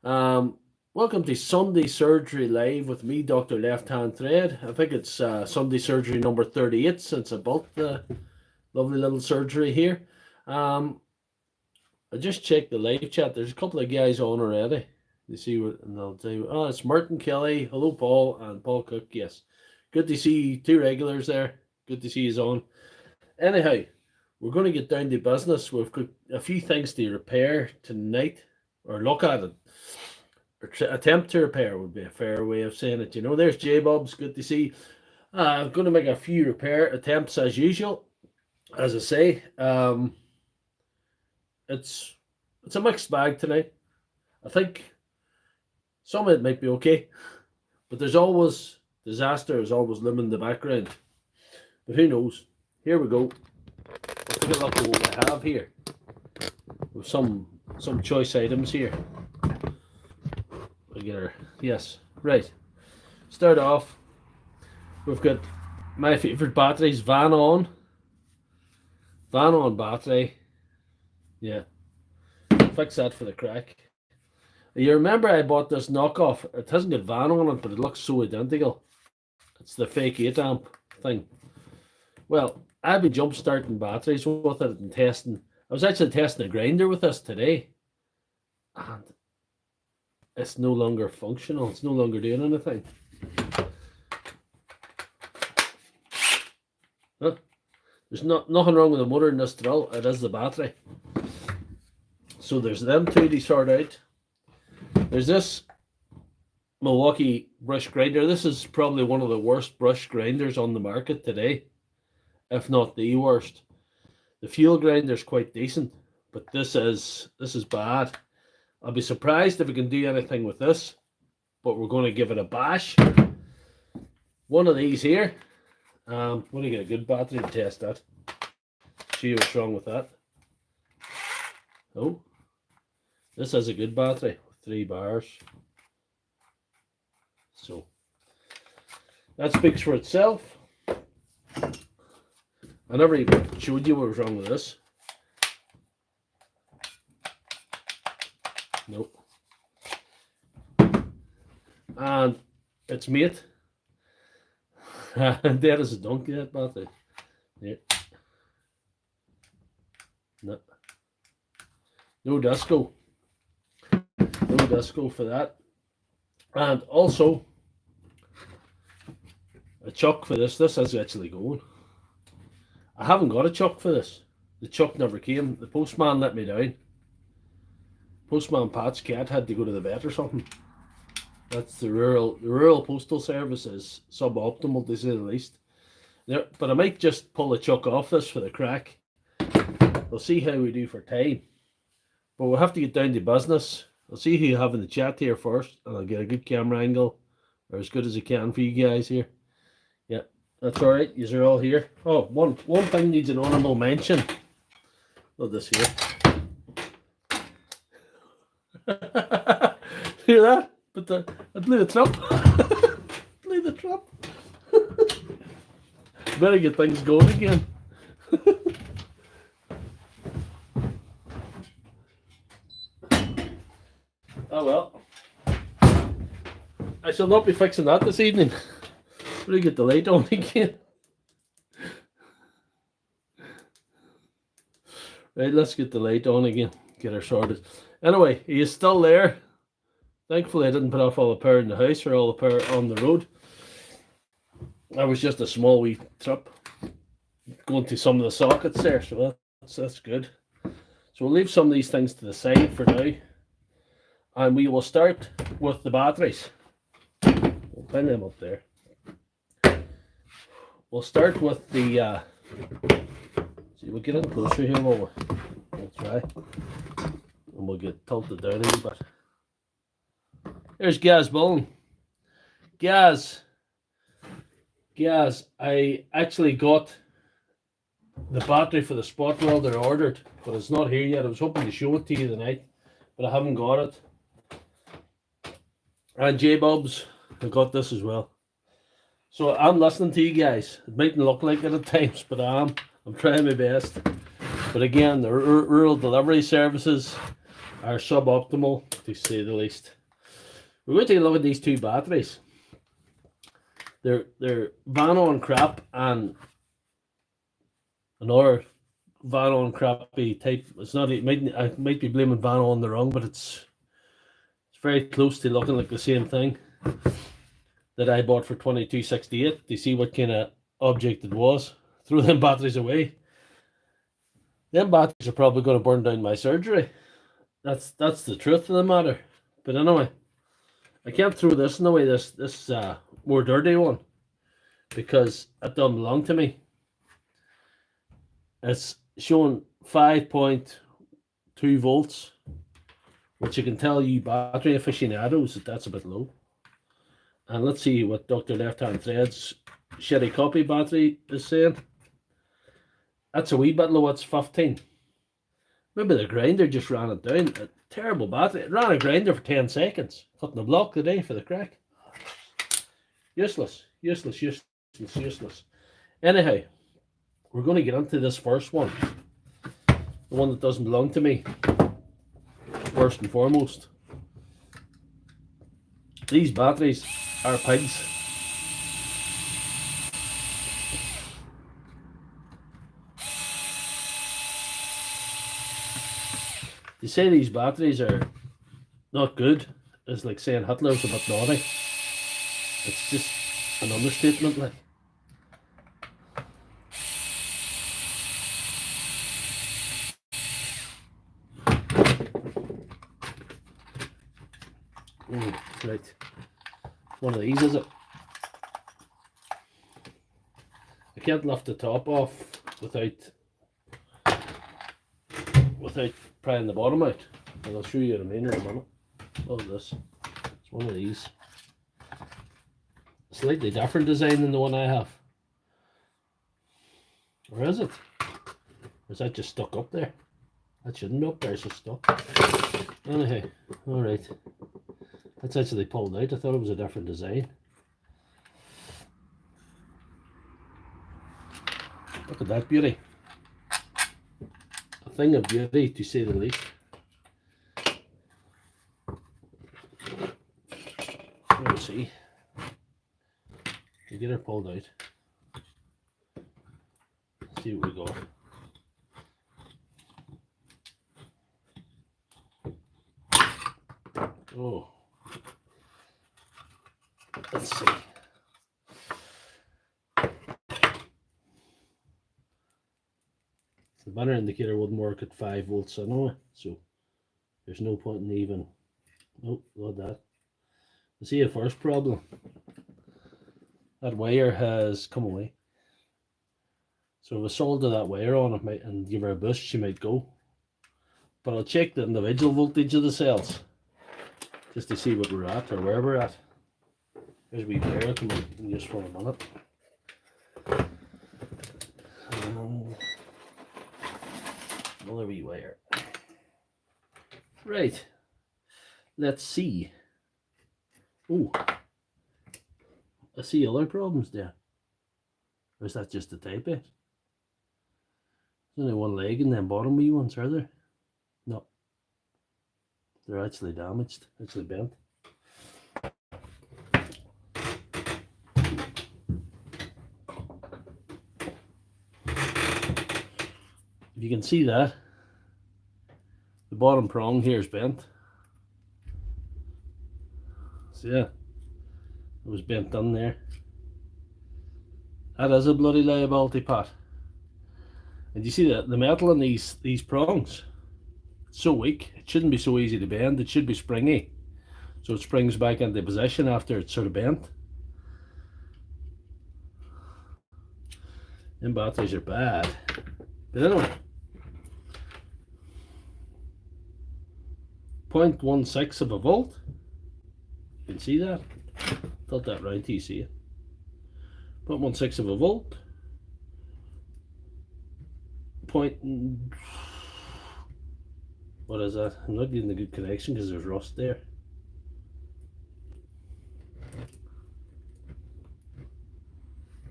Welcome to Sunday Surgery Live with me, Doctor Lefthandthread. I think it's Sunday Surgery number 38 since I bought the lovely little surgery here. I just checked the live chat. There's a couple of guys on already. You see what, and they'll say, oh, it's Martin Kelly. Hello, Paul, and Paul Cook. Yes, good to see two regulars there. Good to see you on. Anyhow, we're going to get down to business. We've got a few things to repair tonight, or look at it. Attempt to repair would be a fair way of saying it. You know, there's J-Bobs. Good to see. I'm going to make a few repair attempts as usual. As I say, it's a mixed bag tonight. I think some of it might be okay, but there's always disaster. There's always looming in the background. But who knows? Here we go. Let's take a look at what we have here. With some choice items here. Yes, right. Start off. We've got my favorite batteries, Van On battery. Yeah, fix that for the crack. You remember I bought this knockoff. It hasn't got Van on it, but it looks so identical. It's the fake 8 amp thing. Well, I've been jump starting batteries with it and testing. I was actually testing a grinder with this today, and it's no longer functional. It's no longer doing anything. Huh? There's nothing wrong with the motor in this drill. It is the battery. So there's them two to sort out. There's this Milwaukee brush grinder. This is probably one of the worst brush grinders on the market today, if not the worst. The fuel grinder is quite decent, but this is bad. I'll be surprised if we can do anything with this, but we're going to give it a bash. One of these here. We're going to get a good battery to test that. See what's wrong with that. Oh, this is a good battery with 3 bars. So that speaks for itself. I never even showed you what was wrong with this. Nope. And it's mate. There is a donkey that battery. Yeah. No. No disco. No disco for that. And also a chuck for this. This is actually going. I haven't got a chuck for this. The chuck never came. The postman let me down. Postman Pat's cat had to go to the vet or something. That's the rural postal service is suboptimal to say the least. There, but I might just pull a chuck off this for the crack. We'll see how we do for time. But we'll have to get down to business. I'll see who you have in the chat here first, and I'll get a good camera angle, or as good as I can for you guys here. Yeah, that's all right. You're all here. Oh, one thing needs an honourable mention. Look this here. Hear that? But I blew the trap. Blew the trap. Better get things going again. Oh well. I shall not be fixing that this evening. Better get the light on again. Right, let's get the light on again. Get her sorted. Anyway, he is still there. Thankfully, I didn't put off all the power in the house or all the power on the road. That was just a small wee trip going to some of the sockets there, so that's good. So we'll leave some of these things to the side for now, and we will start with the batteries. We'll pin them up there. We'll start with the. See, we'll get in closer here, won't we? We'll try. And we'll get tilted down a little bit. There's Gaz Bullen. Gaz, I actually got the battery for the spot welder ordered, but it's not here yet. I was hoping to show it to you tonight, but I haven't got it. And J-Bobs, I got this as well. So I'm listening to you guys. It mightn't look like it at times, but I'm trying my best. But again, the rural delivery services are suboptimal, to say the least. We're going to take a look at these two batteries. They're Vanon crap and another Vanon crappy type. It's not. I might be blaming Vanon the wrong, but it's very close to looking like the same thing that I bought for $22.68. To see what kind of object it was. Throw them batteries away. Them batteries are probably going to burn down my surgery. That's the truth of the matter. But anyway, I can't throw this away. This more dirty one, because it doesn't belong to me. It's showing 5.2 volts, which you can tell you battery aficionados that that's a bit low. And let's see what Dr. Lefthandthread's shitty copy battery is saying. That's a wee bit low. It's 15. Maybe the grinder just ran it down. A terrible battery. It ran a grinder for 10 seconds. Cutting the block today for the crack. Useless. Anyhow, we're going to get into this first one. The one that doesn't belong to me. First and foremost. These batteries are pigs. To say these batteries are not good is like saying Hitler's a bit naughty. It's just an understatement, like. Right. One of these, is it? I can't lift the top off without prying the bottom out. And I'll show you what I mean in a minute. Look at this. It's one of these. Slightly different design than the one I have. Or is it? Or is that just stuck up there? That shouldn't be up there, it's just stuck. Anyhow, alright. That's actually pulled out. I thought it was a different design. Look at that beauty. A thing of beauty, to say the least. Let's see. You get her pulled out. Let's see what we got. Oh. Let's see. The banner indicator wouldn't work at 5 volts anyway, so there's no point in even. Nope, not that. You see a first problem. That wire has come away. So if I solder that wire on it might, and give her a boost, she might go. But I'll check the individual voltage of the cells just to see what we're at or where we're at. There's a wee wire I can use for a minute. Another wee wire. Right. Let's see. Oh, I see other problems there. Or is that just the type bit? There's only one leg in them bottom wee ones, are there? No. They're actually damaged, actually bent. If you can see that, the bottom prong here is bent. So yeah, it was bent down there. That is a bloody liability, Pat. And you see that the metal in these prongs, it's so weak, it shouldn't be so easy to bend. It should be springy, so it springs back into position after it's sort of bent. Them batteries are bad. But anyway, 0.16 of a volt. You can see that. Tilt that round till you see it. 0.16 of a volt. What is that? I'm not getting a good connection because there's rust there.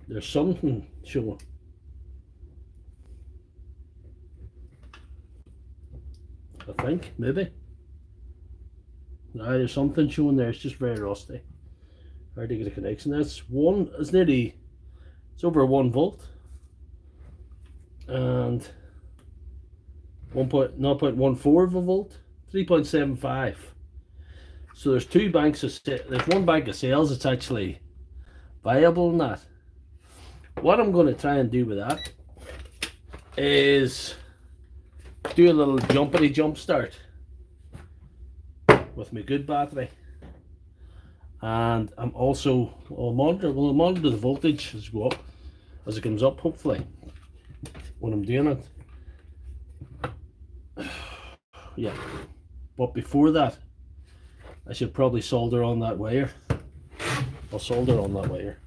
There's something showing. I think, maybe. Now there's something showing there, it's just very rusty. Hard to get a connection. That's one, it's nearly, it's over 1 volt. And 0.14 of a volt, 3.75. So there's two banks of, there's one bank of cells that's actually viable in that. What I'm going to try and do with that is do a little jumpity jump start with my good battery, and I'm also, we'll monitor the voltage as go up, as it comes up, hopefully, when I'm doing it. Yeah, but before that I should probably solder on that wire. I'll solder on that wire.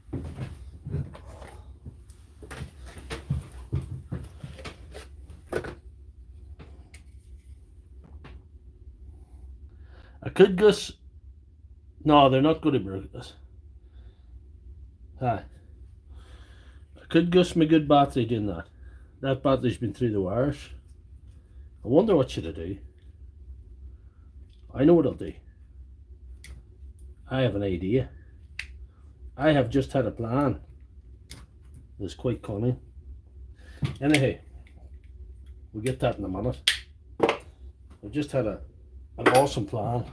I could just, no, they're not going to break this. Hi. I could just my good battery doing that. That battery's been through the wires. I wonder what should I do. I know what I'll do. I have an idea. I have just had a plan that's quite cunning. Anyhow, we'll get that in a minute. I've just had an awesome plan,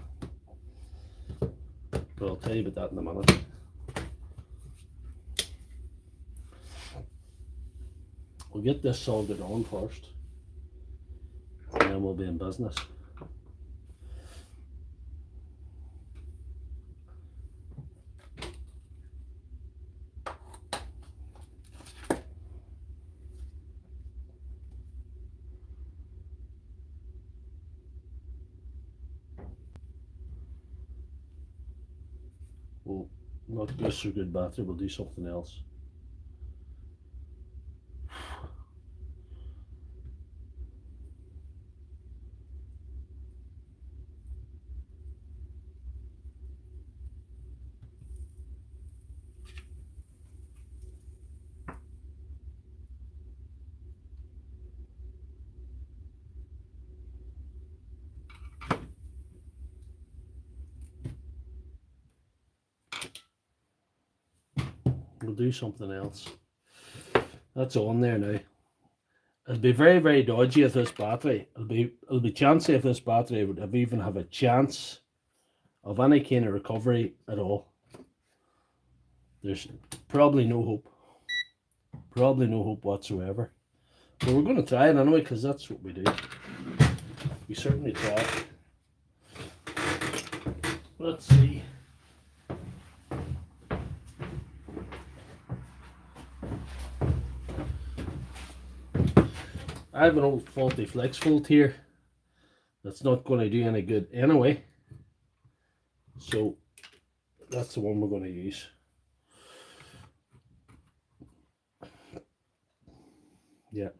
but I'll tell you about that in a minute. We'll get this soldered on first, and then we'll be in business. We'll not go through good battery, we'll do something else. We'll do something else. That's on there now. It'll be very, very dodgy if this battery, it'll be chancy if this battery would even have a chance of any kind of recovery at all. There's probably no hope. Probably no hope whatsoever. But we're going to try it anyway, because that's what we do. We certainly try. Let's see. I have an old faulty flex volt here that's not going to do any good anyway, so that's the one we're going to use. Yeah,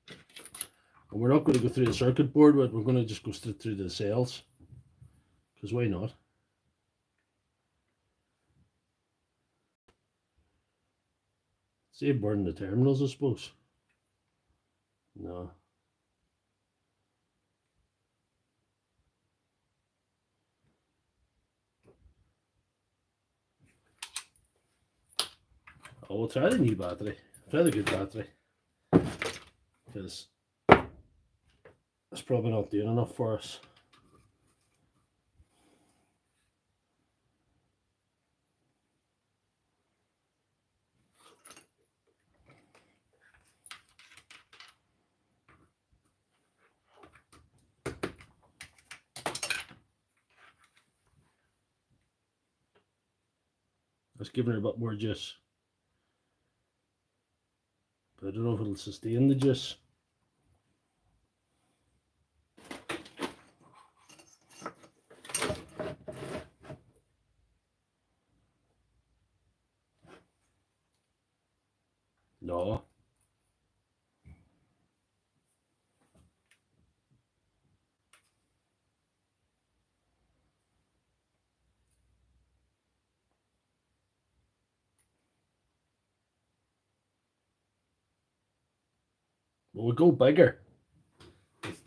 and we're not going to go through the circuit board, but we're going to just go straight through the cells, because why not? Save burning the terminals, I suppose. No. Oh, we'll try the new battery. Try the good battery. Because it's probably not doing enough for us. Let's give it a bit more juice. But I don't know if it'll sustain the juice. No. We'll go bigger.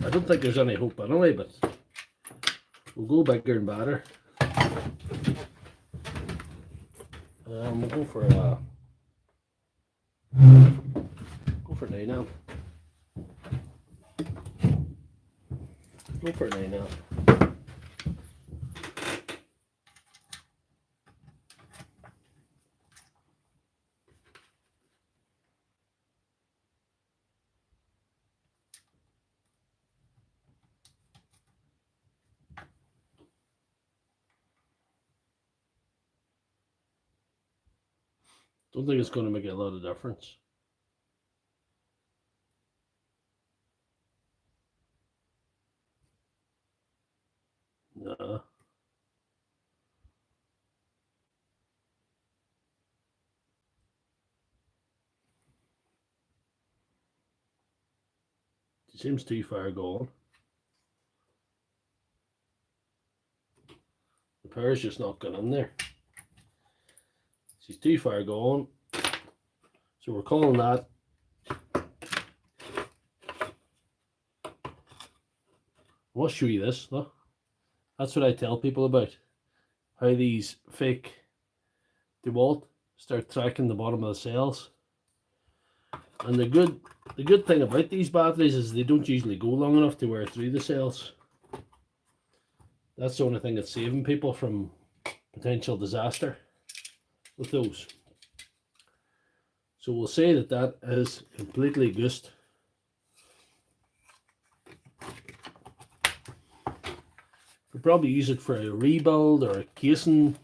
I don't think there's any hope anyway, but We'll go bigger and better. We'll go for 9 amp. Go for 9 amp. Don't think it's going to make a lot of difference. No. It seems too far gone. The power's just not going in there. She's too far gone. So we're calling that I'll show you this. Look. That's what I tell people about. How these fake Dewalt start tracking the bottom of the cells. And the good thing about these batteries is they don't usually go long enough to wear through the cells. That's the only thing that's saving people from potential disaster with those. So we'll say that that is completely goosed. Could probably use it for a rebuild or a casing,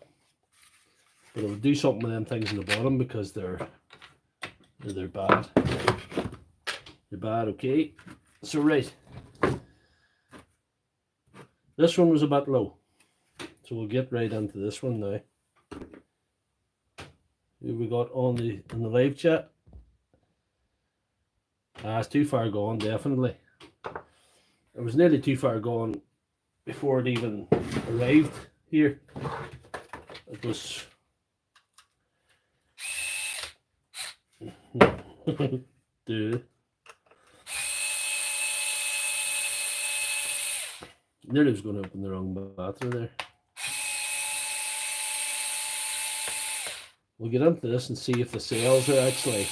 but it would do something with them things in the bottom because they're bad. They're bad, okay. So right, this one was a bit low, so we'll get right into this one now. Who we got on the live chat? It's too far gone, definitely. It was nearly too far gone before it even arrived here. It was dude. Nearly was going to open the wrong battery there. We'll get into this and see if the cells are actually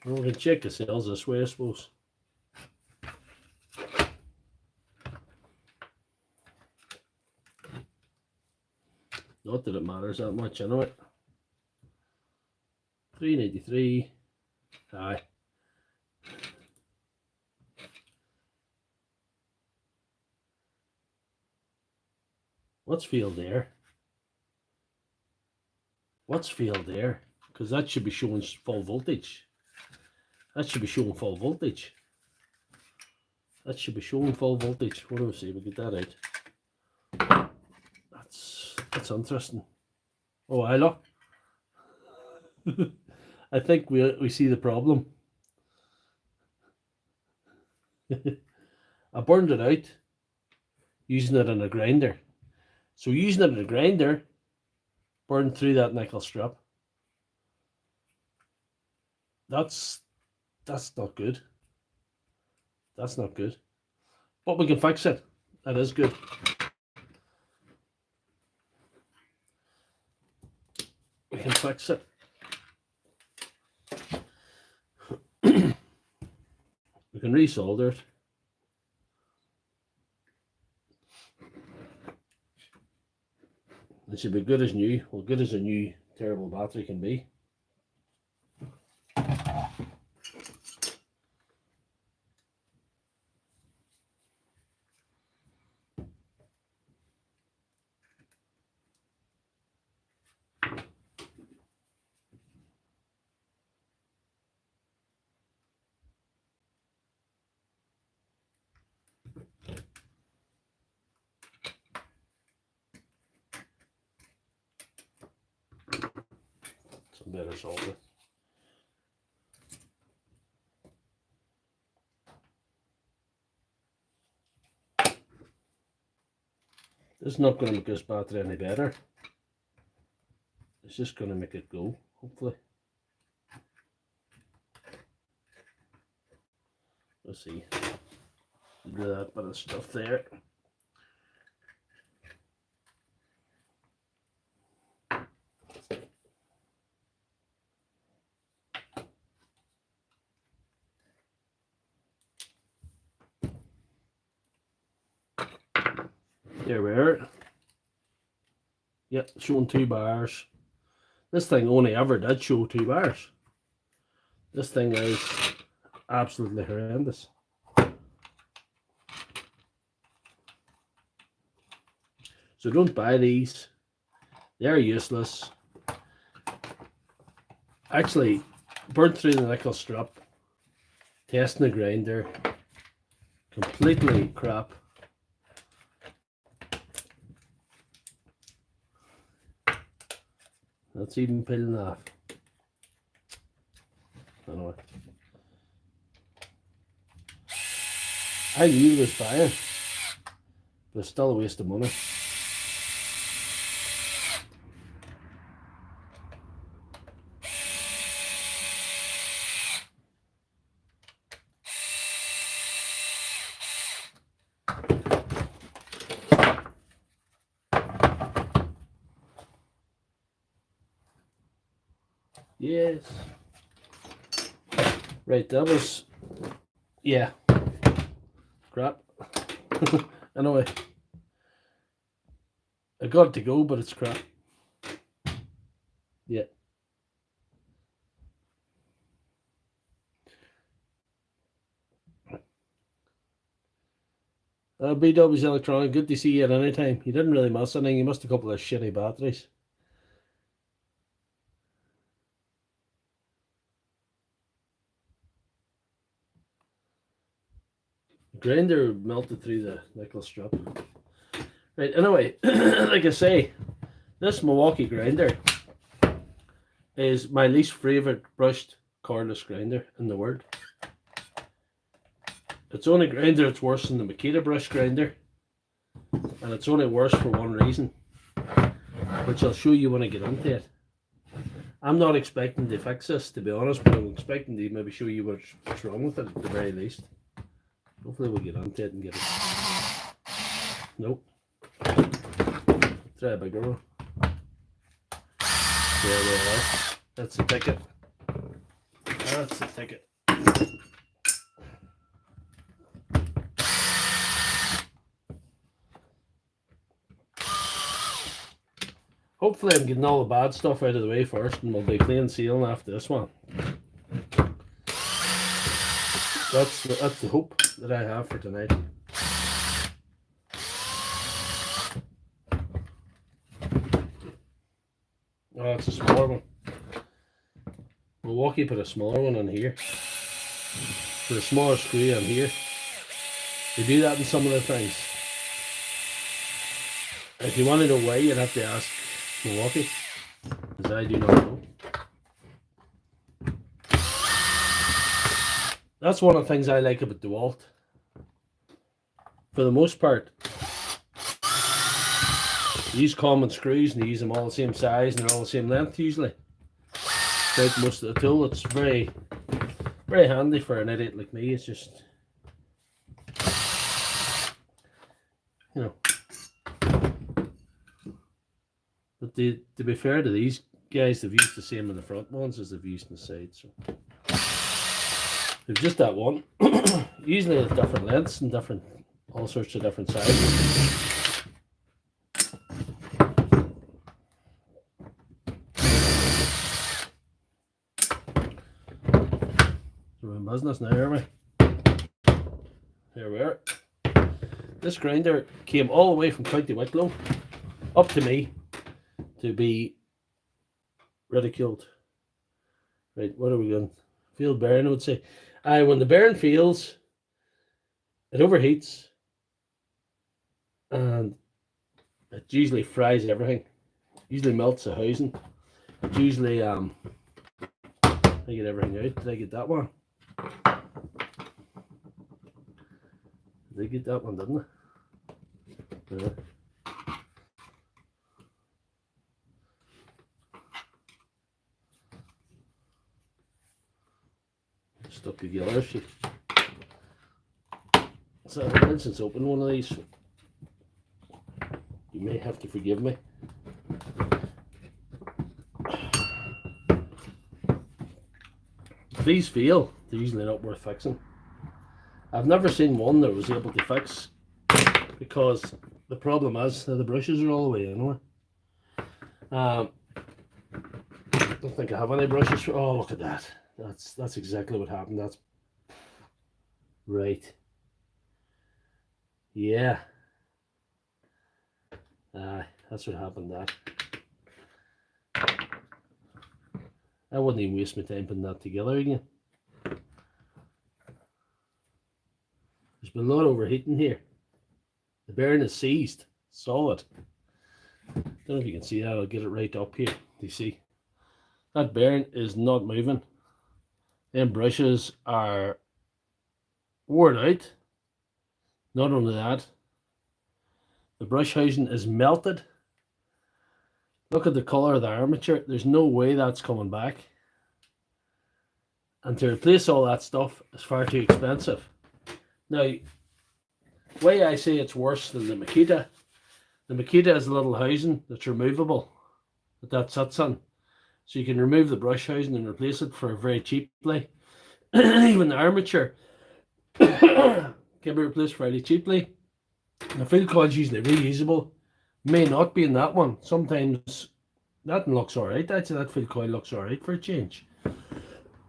well, we can check the cells this way, I suppose. Not that it matters that much, I know it. 393. Aye. What's failed there? What's failed there? Because that should be showing full voltage. That should be showing full voltage. That should be showing full voltage. What do we see? We get that out. That's interesting. Oh, I look. I think we see the problem. I burned it out using it in a grinder. So using it in a grinder burned through that nickel strip. That's not good. That's not good. But we can fix it. That is good. We can fix it. We can resolder it. It should be good as new. Well, good as a new terrible battery can be. Some better solder. This is not going to make this battery any better. It's just going to make it go, hopefully. Let's see. Do that bit of stuff there. There we are. Yep, showing 2 bars. This thing only ever did show 2 bars. This thing is absolutely horrendous. So don't buy these. They're useless. Actually, burnt through the nickel strip. Testing the grinder. Completely crap. That's even peeling off. Anyway. I knew it was fire, but it's still a waste of money. Yes. Right, that was, yeah, crap. Anyway, I got it to go, but it's crap. Yeah. BW's Electronic, good to see you at any time. You didn't really miss anything, you missed a couple of shitty batteries. Grinder melted through the nickel strip. Right, anyway, like I say, this Milwaukee grinder is my least favorite brushed cordless grinder in the world. It's only grinder that's worse than the Makita brush grinder, and it's only worse for one reason, which I'll show you when I get into it. I'm not expecting to fix this, to be honest, but I'm expecting to maybe show you what's wrong with it at the very least. Hopefully we'll get onto it and get it. Nope. Try a bigger one. There we are. That's the ticket. That's the ticket. Hopefully I'm getting all the bad stuff out of the way first, and we'll be clean sealing after this one. That's the hope that I have for tonight. Oh, it's a smaller one. Milwaukee put a smaller one on here. Put a smaller screw on here. They do that in some of the things. If you want to know why, you'd have to ask Milwaukee, because I do not know. That's one of the things I like about Dewalt. For the most part, they use common screws and they use them all the same size and they're all the same length usually. Like most of the tool, it's very, very handy for an idiot like me. It's just, you know. But to be fair to these guys, they've used the same in the front ones as they've used in the side. So they've just that one. Usually with different lengths and different, all sorts of different sizes. We're in business now, are we? Here we are. This grinder came all the way from County Wicklow up to me to be ridiculed. Right, what are we going? Field bearing, I would say. When the bearing fails, it overheats and it usually fries everything. Usually melts the housing. It usually I get everything out. Did I get that one? Did I get that one, didn't I? Yeah. stuck together. So for instance, open one of these. You may have to forgive me. If these fail, they're usually not worth fixing. I've never seen one that was able to fix, because the problem is that the brushes are all the way anyway. I don't think I have any brushes for. Oh, look at that. That's exactly what happened. That's right. Yeah. That's what happened. I wouldn't even waste my time putting that together again. There's been a lot of overheating here. The bearing is seized, solid. Don't know if you can see that. I'll get it right up here. Do you see? That bearing is not moving. Them brushes are worn out. Not only that, the brush housing is melted. Look at the colour of the armature. There's no way that's coming back. And to replace all that stuff is far too expensive. Now, the way I say it's worse than the Makita is a little housing that's removable that sits on. So you can remove the brush housing and replace it for very cheaply. Even the armature can be replaced fairly cheaply. The field coil is usually reusable. May not be in that one. Sometimes that looks alright. I'd say that field coil looks alright for a change.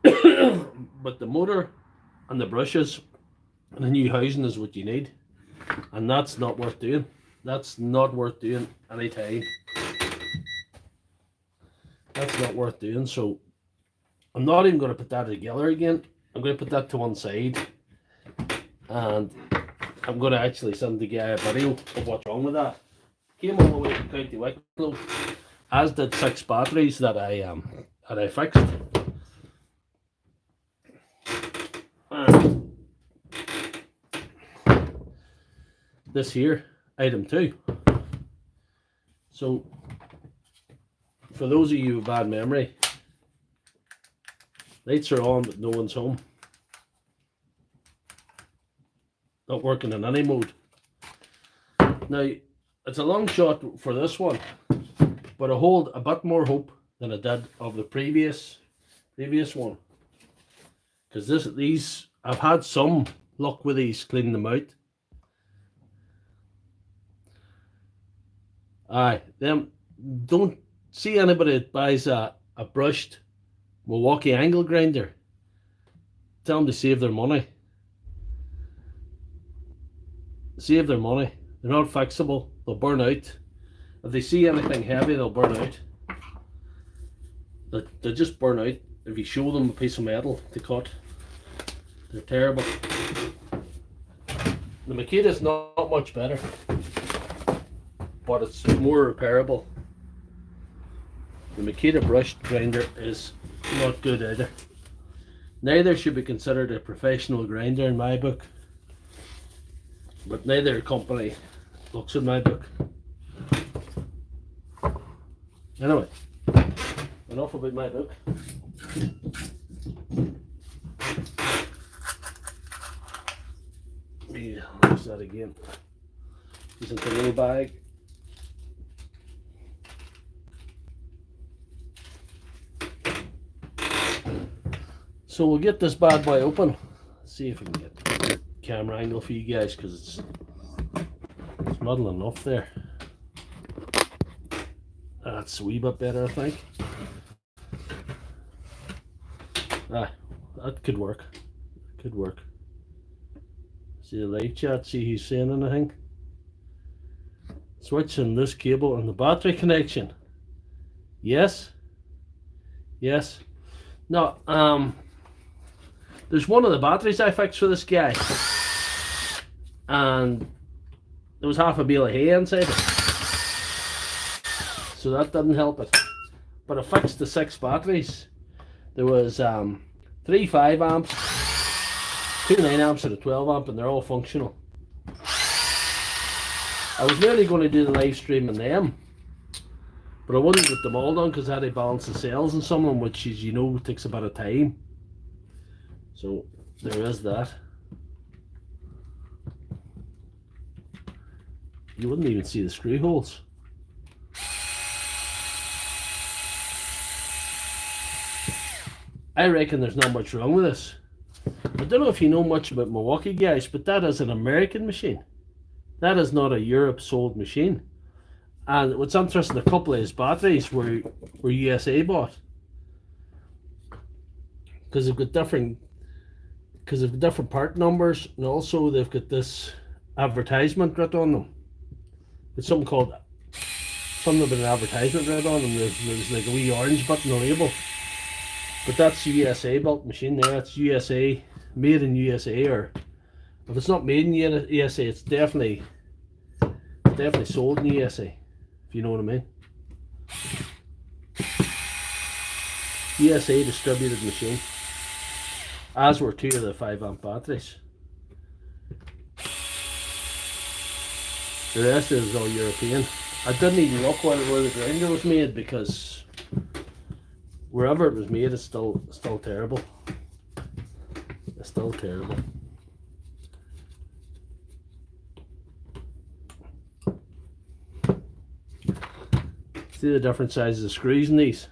But the motor and the brushes and the new housing is what you need. And that's not worth doing. That's not worth doing any time. That's not worth doing. So I'm not even going to put that together again. I'm going to put that to one side. And I'm going to actually send the guy a video of what's wrong with that. Came all the way to County Wicklow, as did 6 batteries that I fixed. This here, item 2. So, for those of you with bad memory, lights are on but no one's home. Not working in any mode. Now, it's a long shot for this one, but I hold a bit more hope than I did of the previous one, because these I've had some luck with these, cleaning them out. Don't see anybody that buys a brushed Milwaukee angle grinder. Tell them to save their money. Save their money. They're not fixable. They'll burn out. If they see anything heavy, they'll burn out. They'll just burn out if you show them a piece of metal to cut. They're terrible. The Makita is not much better, but it's more repairable. The Makita brushed grinder is not good either. Neither should be considered a professional grinder in my book, but neither company looks in my book. Anyway, enough about my book. Use that again. Using the little bag. So we'll get this bad boy open. See if we can get the camera angle for you guys, because it's muddling enough there. That's a wee bit better, I think. That could work. Could work. See the live chat, see who's saying anything. Switching this cable and the battery connection. Yes. Yes. No, there's one of the batteries I fixed for this guy, and there was half a bale of hay inside it, so that didn't help it. But I fixed the 6 batteries. There was 3 5 amps, 2 9 amps and a 12 amp, and they're all functional. I was nearly going to do the live stream in them, but I wouldn't get them all done because I had to balance the cells and some of them, which, as you know, takes a bit of time. So there is that. You wouldn't even see the screw holes. I reckon there's not much wrong with this. I don't know if you know much about Milwaukee, guys, but that is an American machine. That is not a Europe sold machine. And what's interesting, a couple of his batteries were USA bought. Because they've got different part numbers, and also they've got this advertisement written on them. It's something about an advertisement written on them. There's like a wee orange button on the label. But that's USA built machine there. It's USA, made in USA, or if it's not made in USA, it's definitely sold in USA, if you know what I mean. USA distributed machine, as were two of the 5-amp batteries. The rest is all European. I didn't even look where the grinder was made, because wherever it was made, it's still terrible. It's still terrible. See the different sizes of screws in these?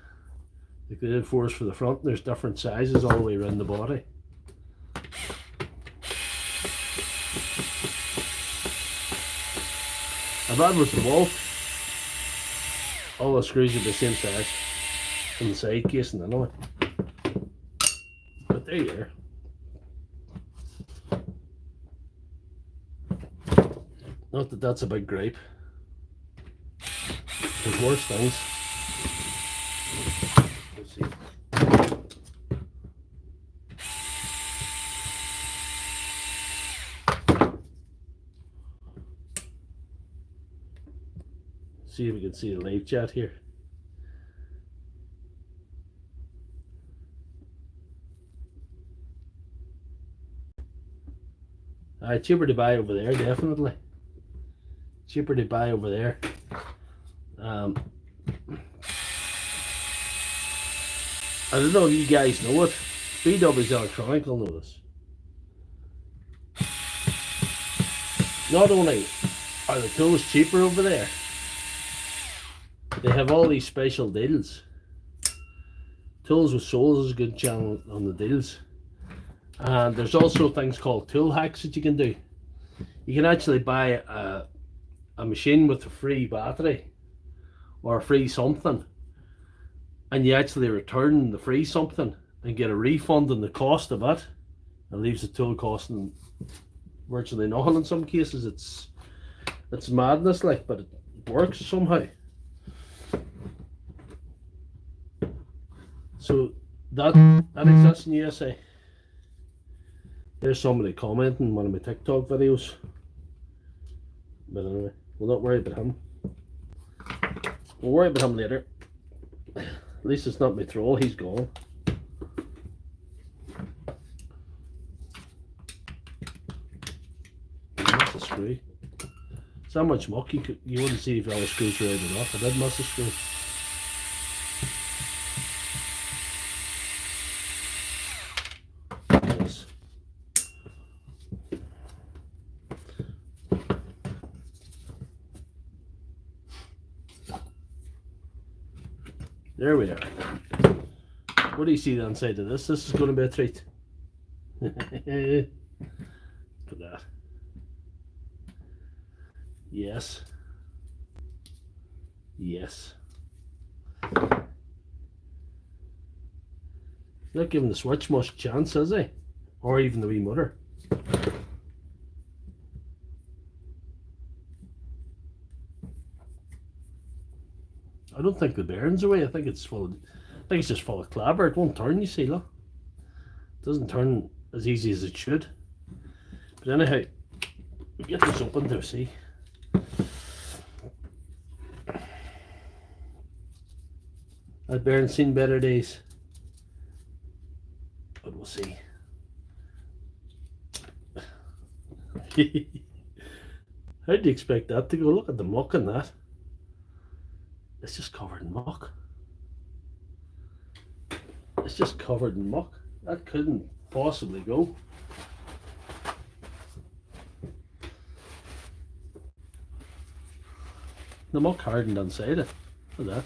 Like they did for us for the front, there's different sizes all the way around the body. If that was Dewalt, all the screws would be the same size on the side casing anyway. But there you are. Not that that's a big gripe. There's worse things. Let's see. See if we can see the live chat here. Cheaper to buy over there, definitely. Cheaper to buy over there. I don't know if you guys know it. BW's Electronic will know this. Not only are the tools cheaper over there, they have all these special deals. Tools with Souls is a good channel on the deals. And there's also things called tool hacks that you can do. You can actually buy a machine with a free battery or a free something, and you actually return the free something and get a refund on the cost of it. It leaves the tool costing virtually nothing in some cases. It's madness, like, but it works somehow. So that exists in USA. There's somebody commenting on one of my TikTok videos. But anyway, we'll not worry about him. We'll worry about him later. At least it's not my troll, he's gone. That's a screw. So much muck you wouldn't see if all the screws were out enough. I did miss a screw. Yes. There we are. What do you see on the side of this? This is going to be a treat. Look at that. Yes. Yes. Not giving the switch much chance, is he? Or even the wee motor. I don't think the bearing's away. I think it's just full of clabber. It won't turn, you see, look. It doesn't turn as easy as it should. But anyhow, we get this open to see. That bearing's seen better days. But we'll see. How do you expect that to go? Look at the muck in that. It's just covered in muck. It's just covered in muck. That couldn't possibly go. The muck hardened inside it. Look at that.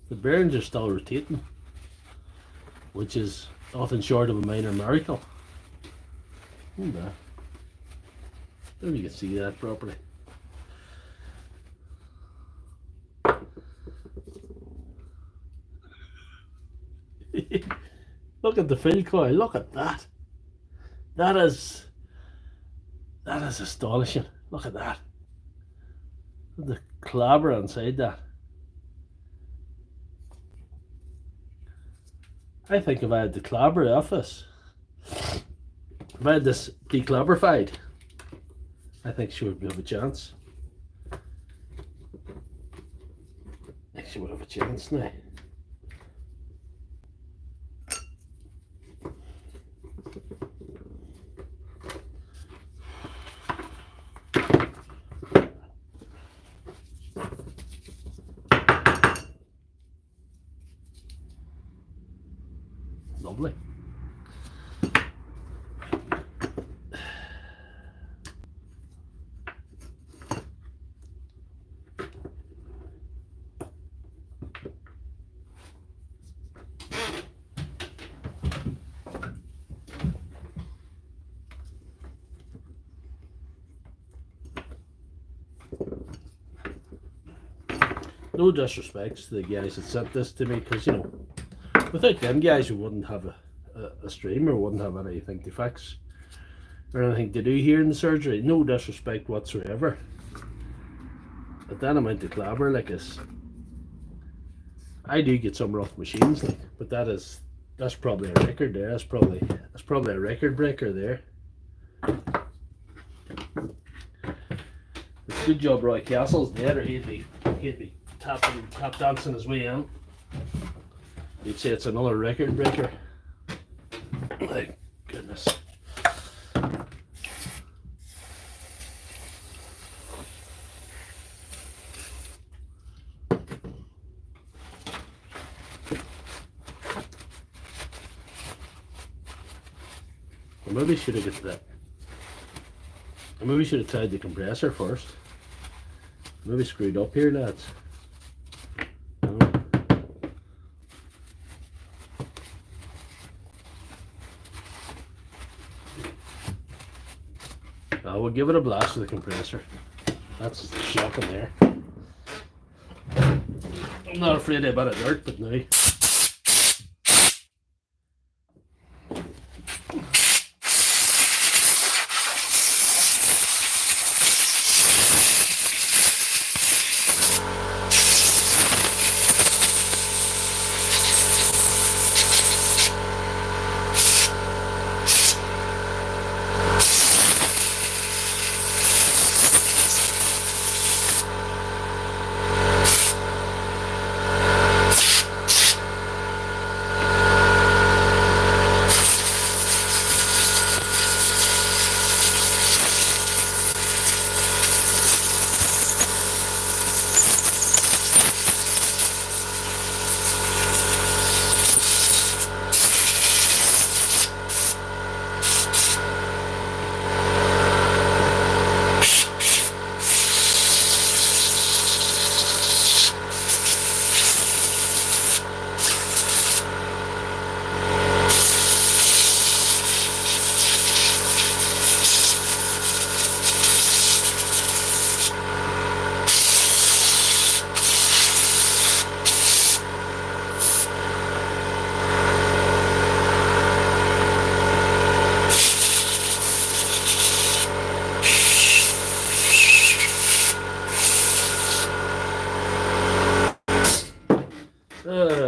The bearings are still rotating, which is nothing short of a minor miracle. Look at that. I don't know if you can see that properly. Look at the fill coil, look at that. That is astonishing. Look at that. The clabber inside that. I think if I had the clabber off this, if I had this declabberfied, I think she would have a chance. I think she would have a chance now. Lovely. No disrespects to the guys that sent this to me, because, you know, without them guys we wouldn't have a stream, or wouldn't have anything to fix or anything to do here in the surgery. No disrespect whatsoever. But that amount of clabber, like, is, I do get some rough machines, like, but that's probably a record there. That's probably a record breaker there. It's a good job Roy Castle's there, or he'd be tap dancing his way in. You'd say it's another record breaker. My goodness. I maybe should have got that. I maybe should have tried the compressor first. Maybe screwed up here, lads. We'll give it a blast with the compressor. That's shocking there. I'm not afraid of a bit of dirt, but now.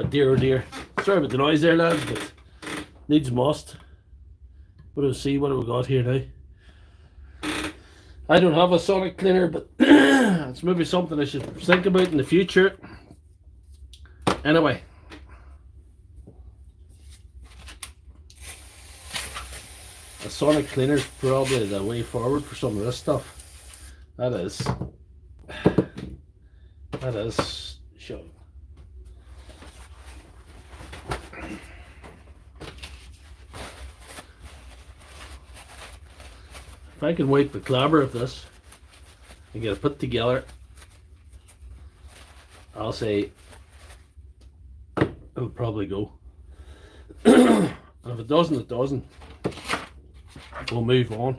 Dear oh dear. Sorry about the noise there, lads, but needs must. But we'll see what we got here now. I don't have a sonic cleaner, but it's maybe something I should think about in the future. Anyway. A sonic cleaner is probably the way forward for some of this stuff. That is Sure. If I can wipe the clabber of this and get it put together, I'll say it'll probably go. And if it doesn't, it doesn't. We'll move on.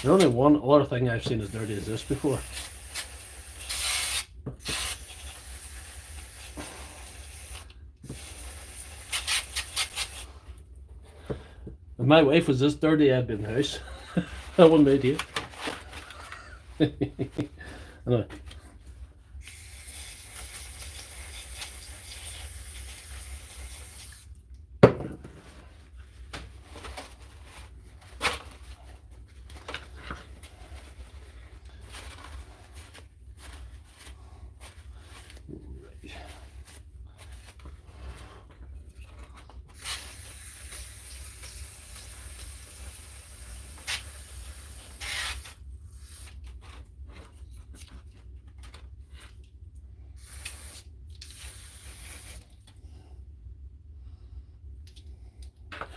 The only one other thing I've seen as dirty as this before. If my wife was this dirty, I'd be in the house. I wouldn't be here. Anyway.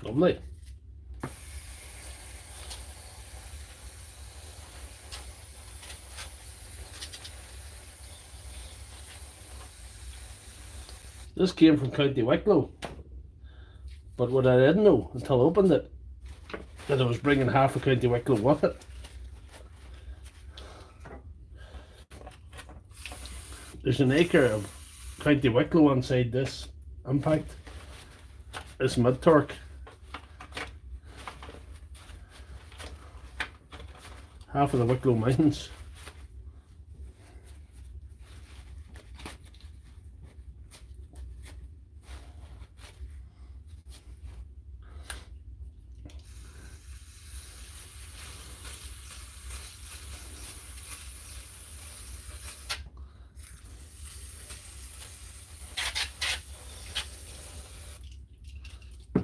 Lovely. This came from County Wicklow, but what I didn't know until I opened it, that I was bringing half of County Wicklow with it. There's an acre of County Wicklow inside this impact, this mid-torque. Half of the Wicklow Mountains.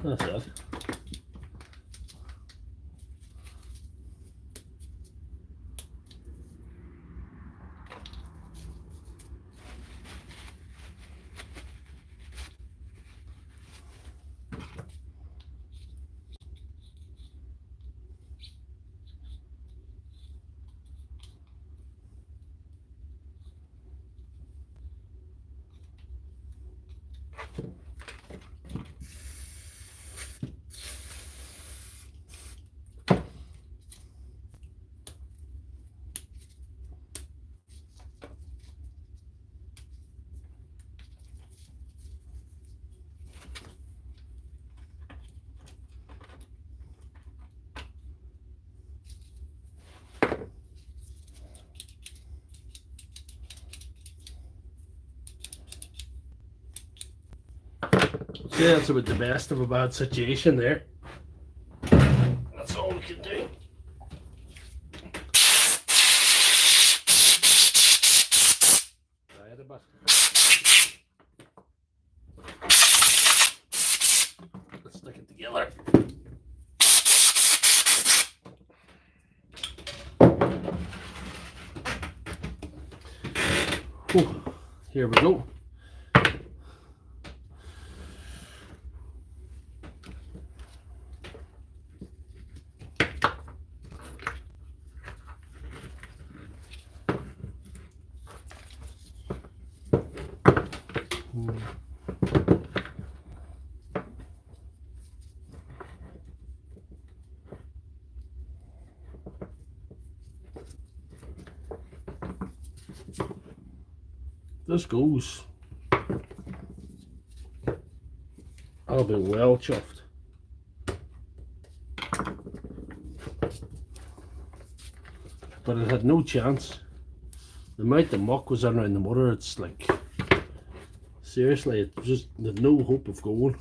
That's it. See, that's about the best of a bad situation there. That's all we can do. Right a bit. Let's stick it together. Whew. Here we go. This goes. I'll be well chuffed. But it had no chance. The amount of muck was in around the motor, it's like, seriously, it just had no hope of going.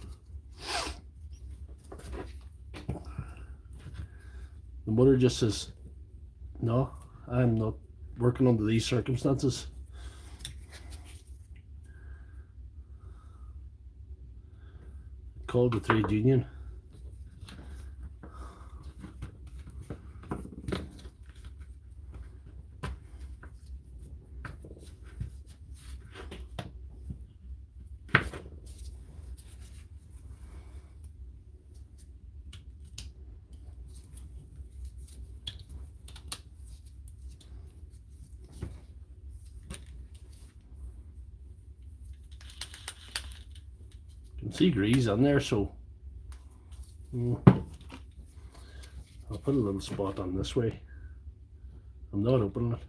The motor just says, no, I'm not working under these circumstances. Called the trade union. can see grease on there, so I'll put a little spot on this way. I'm not opening it.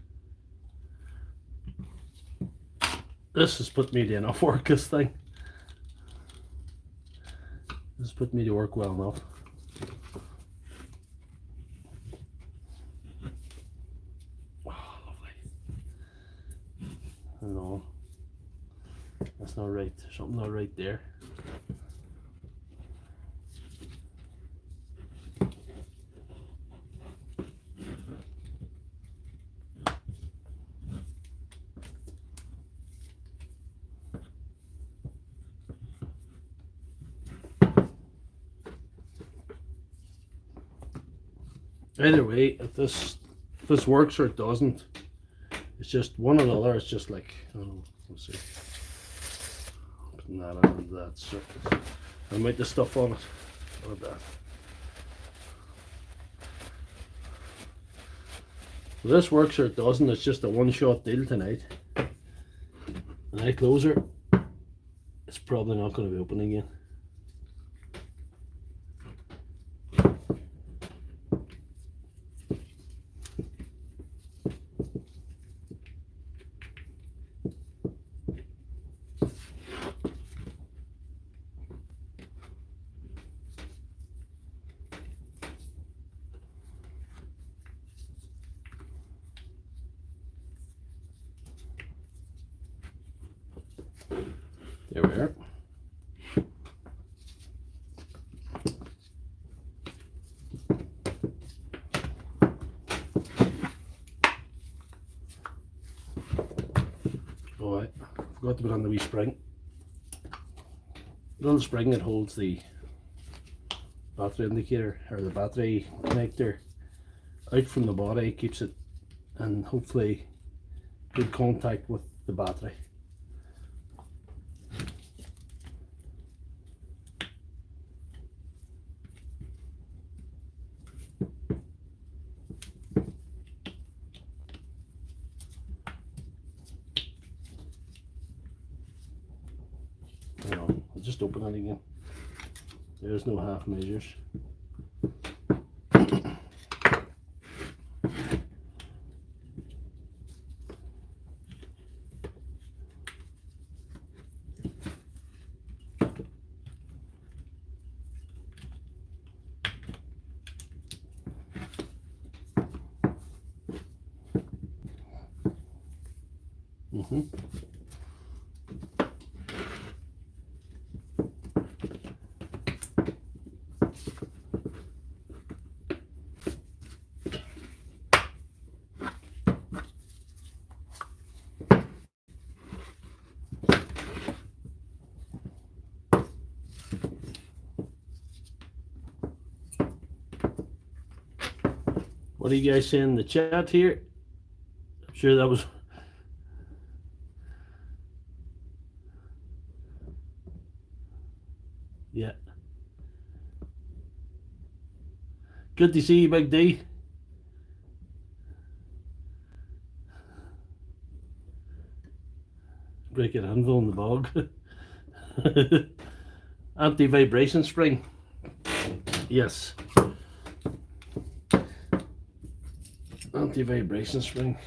This has put me to enough work, this thing. This has put me to work well enough. Oh, lovely. No, that's not right. There's something not right there. Either way, if this works or it doesn't, it's just one or the other. It's just like, oh, let's see, putting that into that. So I'll make the stuff on it like that. So this works or it doesn't. It's just a one-shot deal tonight. When I close her, it's probably not going to be open again. There we are. Oh, I forgot to put on the wee spring. The little spring that holds the battery indicator or the battery connector out from the body, keeps it in hopefully good contact with the battery. I'll just open it again. There's no half measures. What do you guys say in the chat here? I'm sure that was... Yeah. Good to see you, Big D. Break an anvil in the bog. Anti-vibration spring. Yes. Anti-vibration spring.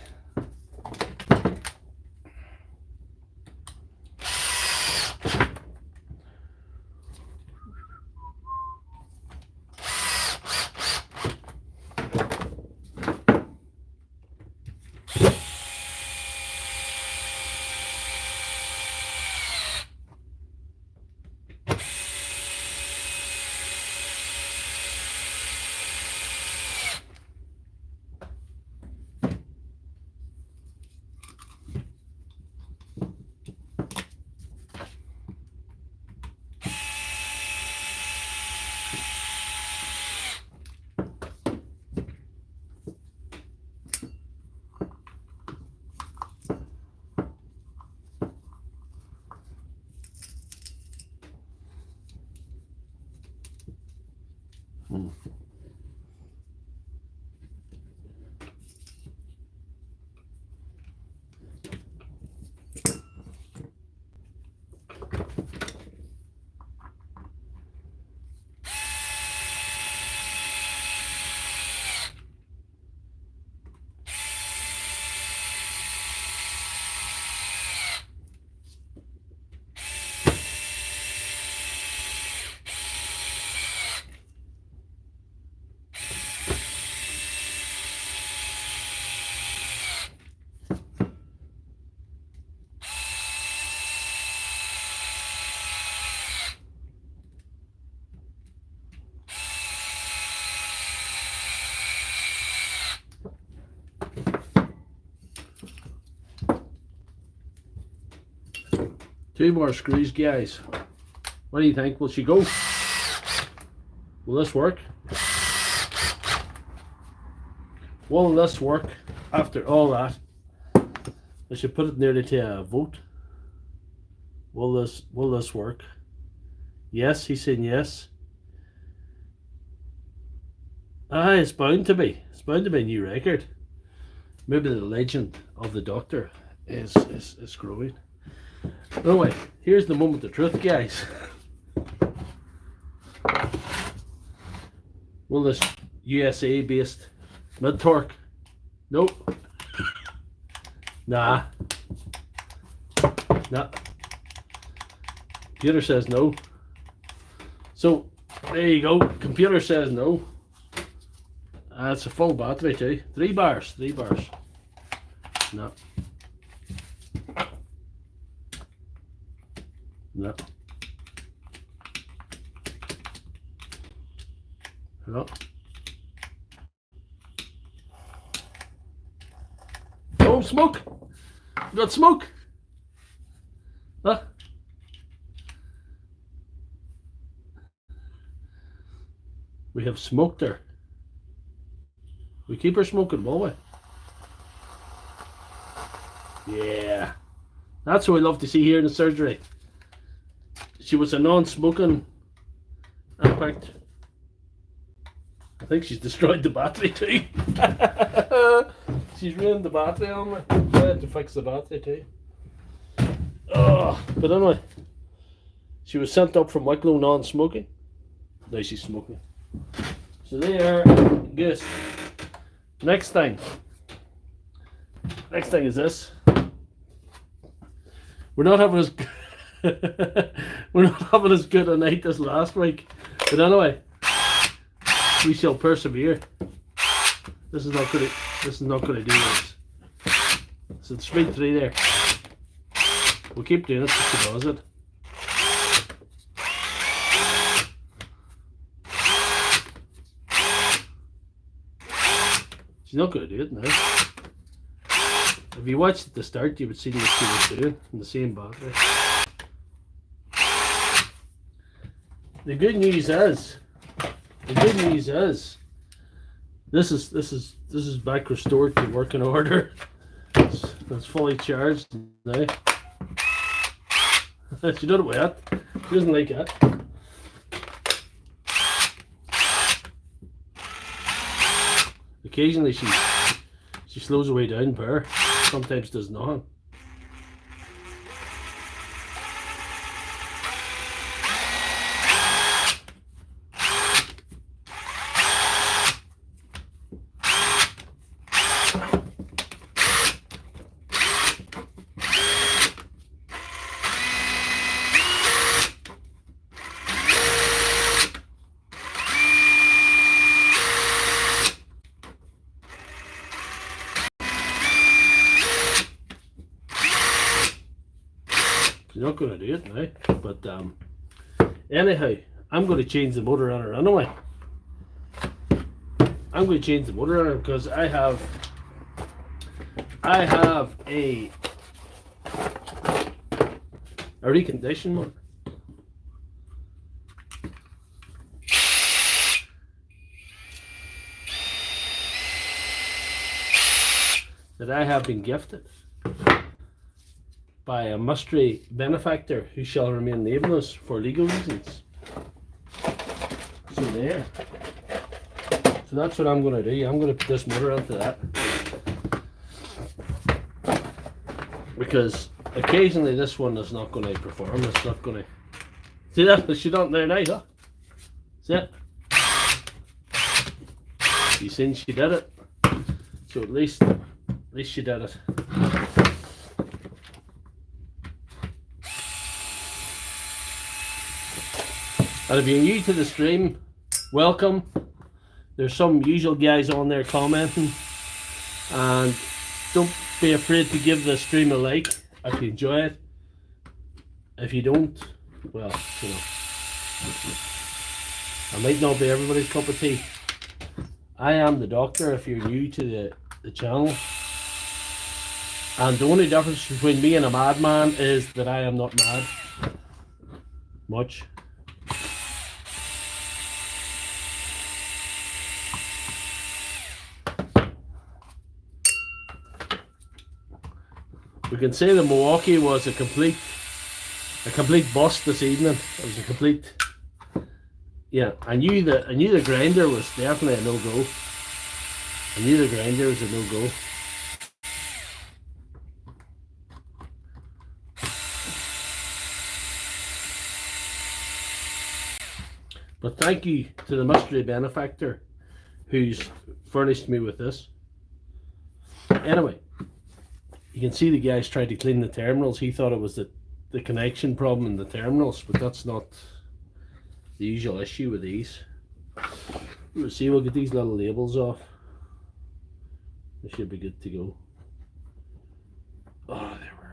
2 more screws, guys. What do you think? Will she go? Will this work? Will this work after all that? I should put it nearly to a vote. Will this work? Yes, he's saying yes. It's bound to be. It's bound to be a new record. Maybe the legend of the Doctor is growing. Anyway, here's the moment of truth, guys. Will this USA based mid torque? Nope. Nah. Computer says no. So there you go. Computer says no. It's a full battery too. 3 bars. 3 bars. No. No. No. Oh, smoke! We got smoke! Huh? We have smoke there. We keep her smoking, will we? Yeah. That's what we love to see here in the surgery. She was a non-smoking impact. I think she's destroyed the battery too. She's ruined the battery on me. I had to fix the battery too. Oh, but anyway, she was sent up from Wicklow non-smoking. Now she's smoking. So there, good. Next thing is this. We're not having as good a night as last week, but anyway, we shall persevere. This is not going to do this. So it's speed 3 there. We'll keep doing it till she does it. She's not going to do it now. If you watched at the start, you would see what she was doing in the same battery. The good news is, this is back restored to working order. It's fully charged now. She doesn't like that. She doesn't like that. Occasionally she slows her way down power. Sometimes does not. She's not going to do it now, but anyhow, I'm going to change the motor on her anyway. I'm going to change the motor on her because I have a reconditioned motor. That I have been gifted by a mystery benefactor who shall remain nameless for legal reasons. So there. So that's what I'm going to do. I'm going to put this motor onto that. Because occasionally this one is not going to perform. It's not going to... See that? She's not there now, huh? See it? You seen she did it. So at least she did it. And if you're new to the stream, welcome. There's some usual guys on there commenting, and don't be afraid to give the stream a like if you enjoy it. If you don't, well, you know, I might not be everybody's cup of tea. I am the Doctor if you're new to the channel. And the only difference between me and a madman is that I am not mad much. We can say that Milwaukee was a complete bust this evening. It was a complete, yeah. I knew the grinder was definitely a no-go. I knew the grinder was a no-go. But thank you to the mystery benefactor who's furnished me with this. Anyway, you can see the guys tried to clean the terminals. He thought it was the connection problem in the terminals, but that's not the usual issue with these. We'll see, we'll get these little labels off. They should be good to go. Oh, there we are.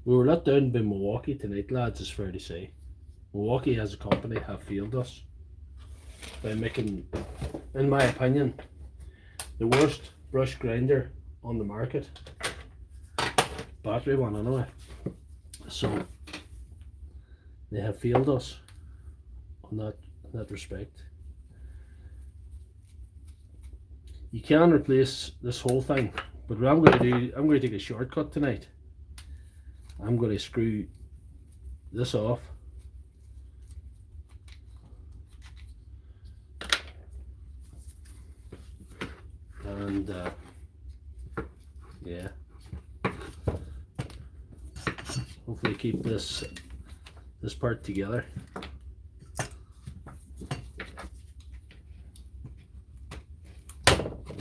We were let down by Milwaukee tonight, lads, it's fair to say. Milwaukee as a company have failed us by making, in my opinion, the worst brush grinder on the market. Battery one anyway. So they have failed us on that respect. You can replace this whole thing, but what I'm going to do, I'm going to take a shortcut tonight. I'm going to screw this off. And yeah, hopefully keep this part together.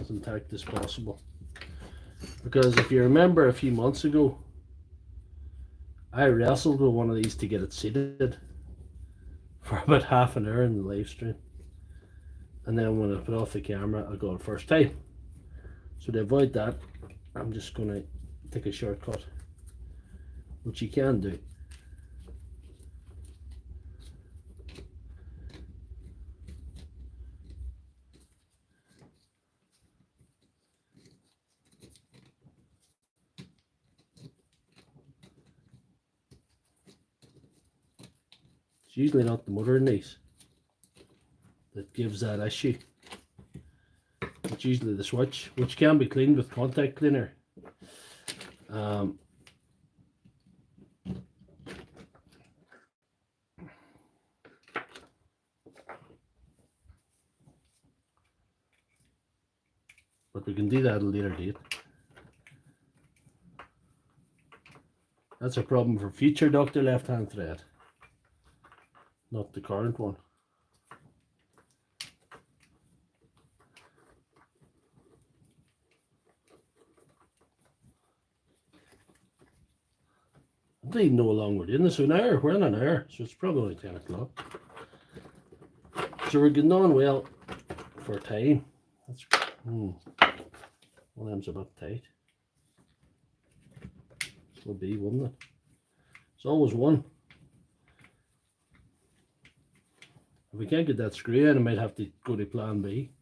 As intact as possible. Because if you remember a few months ago, I wrestled with one of these to get it seated for about half an hour in the live stream. And then when I put off the camera, I got it first time. So to avoid that, I'm just going to take a shortcut, which you can do. It's usually not the motor in these that gives that issue. It's usually the switch, which can be cleaned with contact cleaner. But we can do that at a later date. That's a problem for future Doctor Lefthandthread, not the current one. I don't even know how long we're doing this. So an hour, we're in an hour, so it's probably only 10 o'clock. So we're getting on well for time. That's one of them's a bit tight. It will be, wouldn't it? It's always one. If we can't get that screw in, I might have to go to plan B.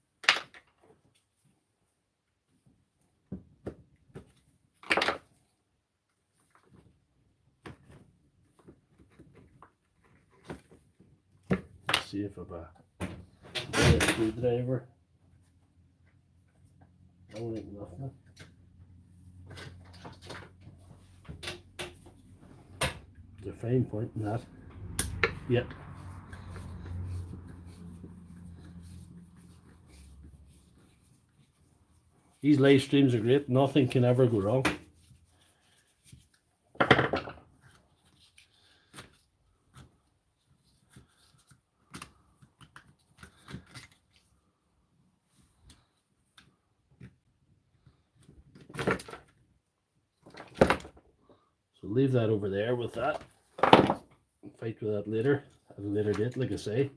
Let's see if I've a screwdriver. I don't think nothing. There's a fine point in that. Yep. These live streams are great. Nothing can ever go wrong. So leave that over there with that. Fight with that later, at a later date, like I say.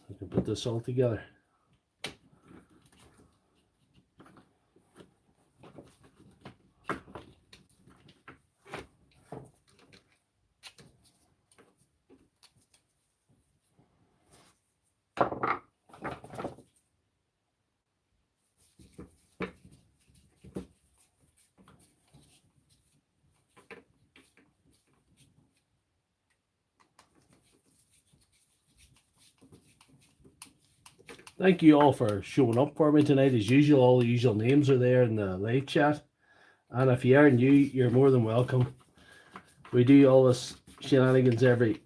I can put this all together. Thank you all for showing up for me tonight. As usual, all the usual names are there in the live chat. And if you are new, you're more than welcome. We do all this shenanigans every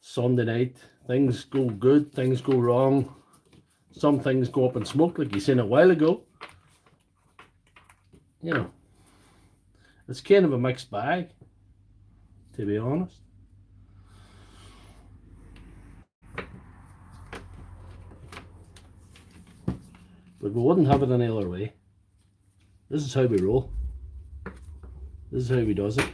Sunday night. Things go good, things go wrong. Some things go up in smoke, like you seen a while ago. You know, it's kind of a mixed bag, to be honest. But we wouldn't have it any other way. This is how we roll. This is how we does it.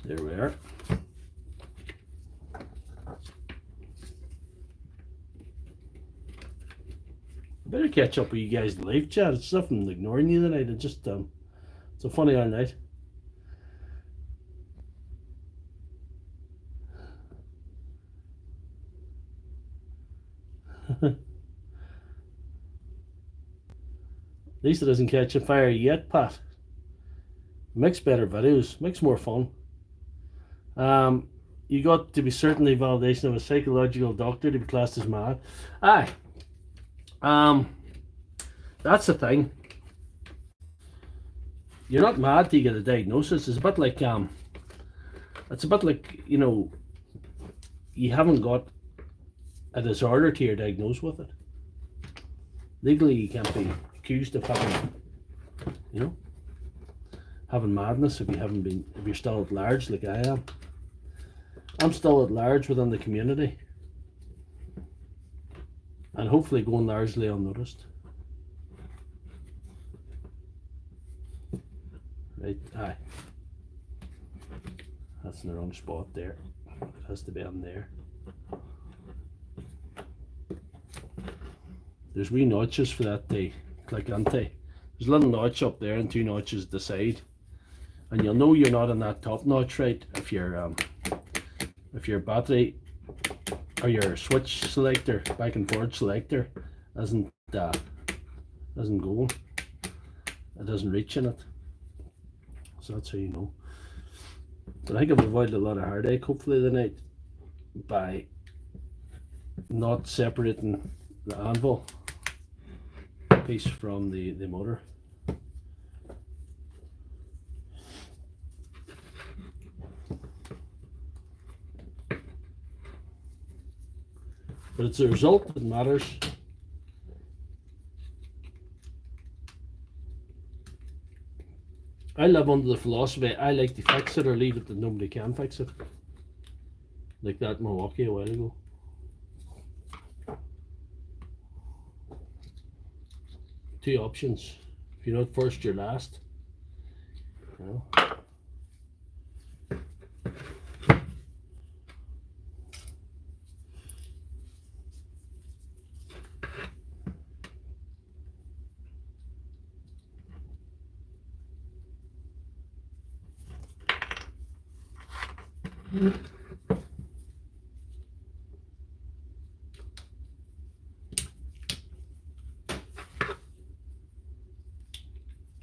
There we are. I better catch up with you guys in the live chat. It's nothing ignoring you tonight. It's just it's a funny old night. At least it doesn't catch a fire yet, Pat. Makes better videos, makes more fun. You got to be certainly validation of a psychological doctor to be classed as mad. Aye. That's the thing. You're not mad till you get a diagnosis. It's a bit like you know, you haven't got a disorder till you're diagnosed with it. Legally, you can't be accused of having, you know, having madness if you're still at large like I am. I'm still at large within the community, and hopefully going largely unnoticed. Right, aye. That's in the wrong spot there. It has to be on there. There's wee notches for that to click onto. There's a little notch up there and two notches at the side. And you'll know you're not on that top notch, right, if your battery or your switch selector, back and forward selector, isn't going. It doesn't reach in it. So that's how you know. But I think I've avoided a lot of heartache hopefully tonight by not separating the anvil piece from the motor. But it's the result that matters. I live under the philosophy I like to fix it or leave it that nobody can fix it. Like that Milwaukee a while ago. Two options. If you're not first, you're last. You know?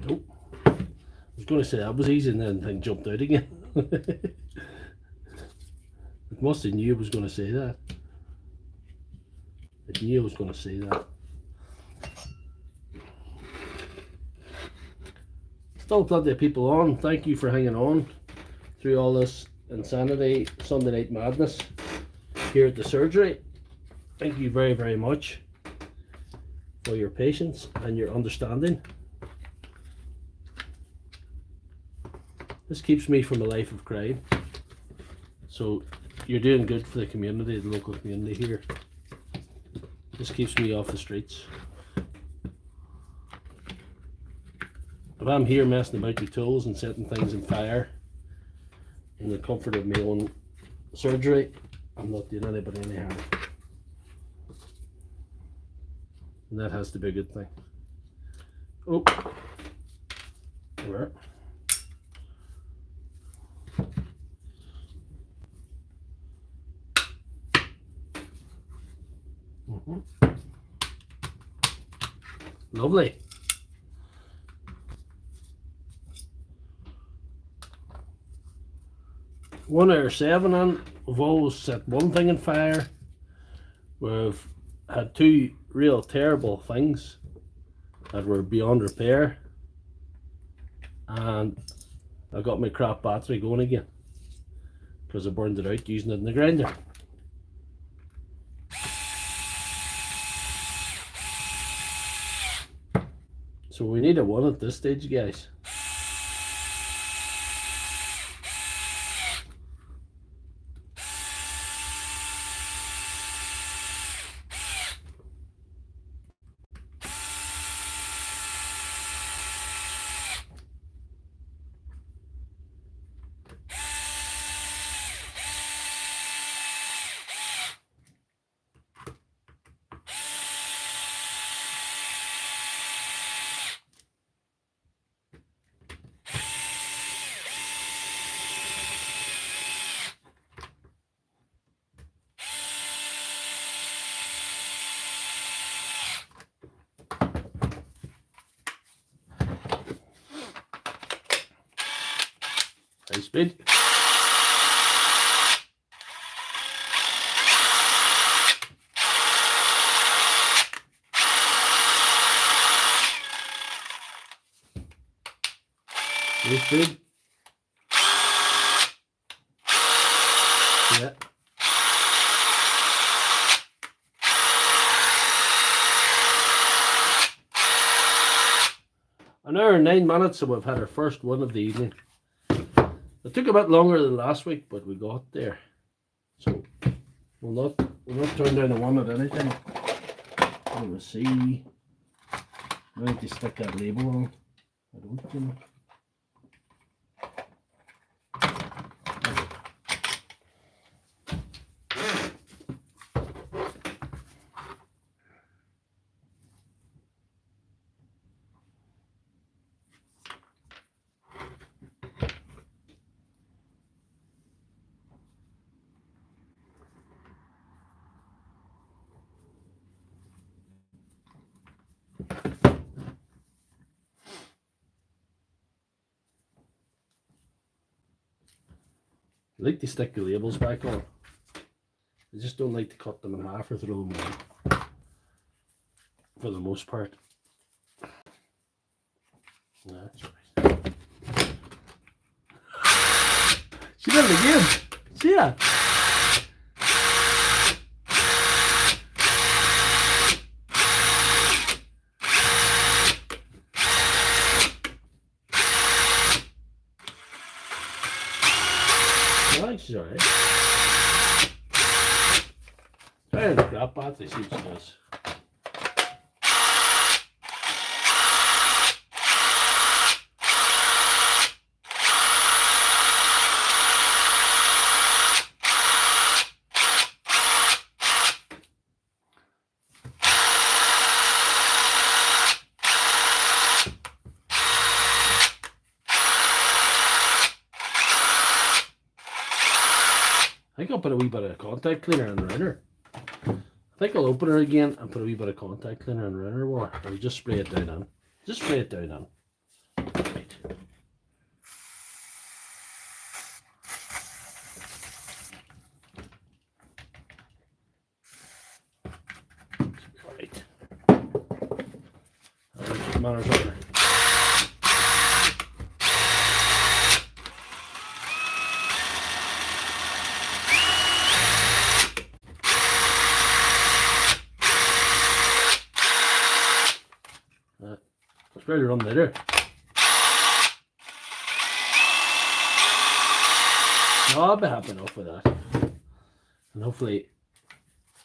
Nope. I was going to say that was easy, and then the thing jumped out again. It must have knew I was going to say that. It knew I was going to say that. Still plenty of people on. Thank you for hanging on through all this insanity, Sunday night madness here at the surgery. Thank you very, very much for your patience and your understanding. This keeps me from a life of crime. So you're doing good for the community, the local community here. This keeps me off the streets. If I'm here messing about with tools and setting things on fire in the comfort of my own surgery, I'm not doing anybody any harm. And that has to be a good thing. Oh, there. Lovely. One hour 7 on. We've always set one thing on fire. We've had two real terrible things that were beyond repair, and I got my crap battery going again because I burned it out using it in the grinder. So we need a 1 at this stage, guys. High speed. High speed. Yeah. An hour and 9 minutes, so we've had our first one of the evening. It took a bit longer than last week, but we got there. So we'll not turn down a 1 at any time. We'll see. I need to stick that label on. I don't, you know. I like to stick the labels back on. I just don't like to cut them in half or throw them away, for the most part. That's right. She did it again. See that? She's alright. Try and grab battery, see what she does. I think I'll put a wee bit of contact cleaner on the runner. I think I'll open her again and put a wee bit of contact cleaner on the runner water. Or just spray it down on. Just spray it down on. Right. man or something. It's ready to run later. No, I'll be happy enough with that. And hopefully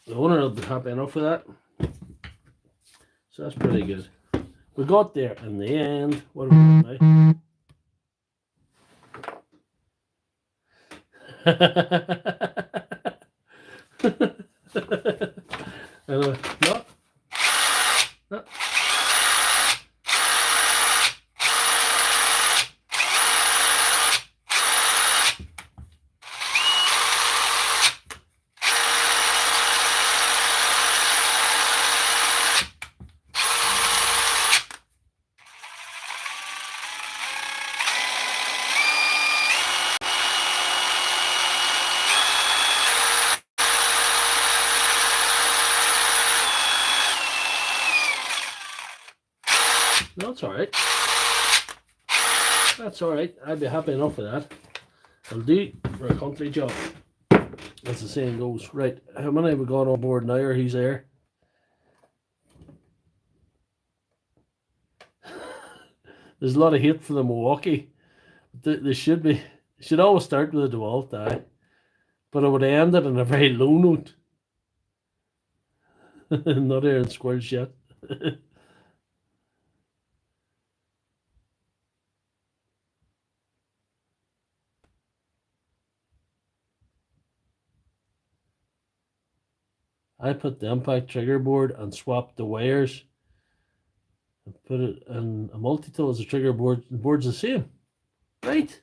the owner will be happy enough with that. So that's pretty good. We got there in the end. What have we got now? No. No. That's alright. That's alright. I'd be happy enough with that. I'll do for a country job. As the saying goes. Right, how many have we got on board now? Or he's there? There's a lot of hate for the Milwaukee. They should be. Should always start with a Dewalt, but it would have ended on a very low note. Not hearing squirrels yet. I put the impact trigger board and swapped the wires. And put it in a multi-tool as a trigger board. The board's the same. Right?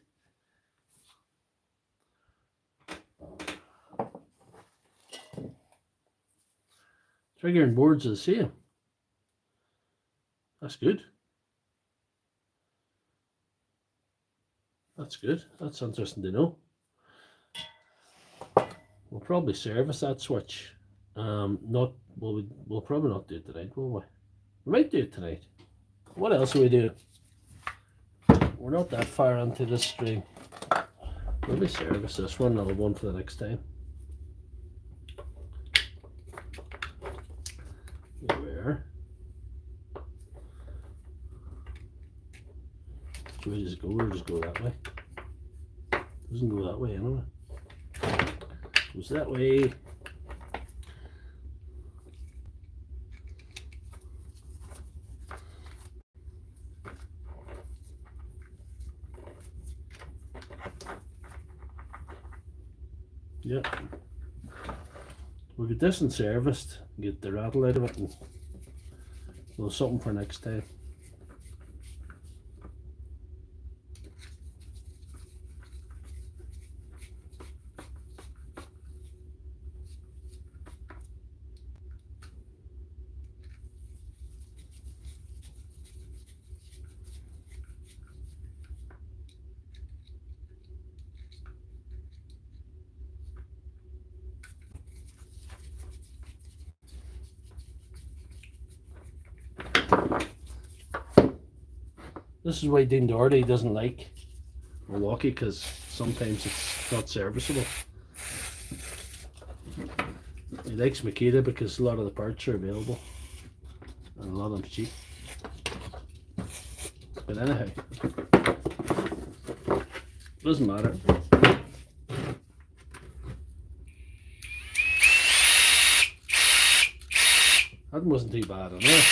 Trigger and boards are the same. That's good. That's good. That's interesting to know. We'll probably service that switch. We'll probably not do it tonight, will we? We might do it tonight. What else do we do? We're not that far into this stream. Maybe service this one, another one for the next time. Where? Should we just go or just go that way? Doesn't go that way anyway. Goes that way. Yep. We'll get this and serviced, get the rattle out of it, and we'll have something for next time. This is why Dean Doherty doesn't like Milwaukee, because sometimes it's not serviceable. He likes Makita because a lot of the parts are available and a lot of them cheap. But anyhow, doesn't matter. That wasn't too bad, anyway.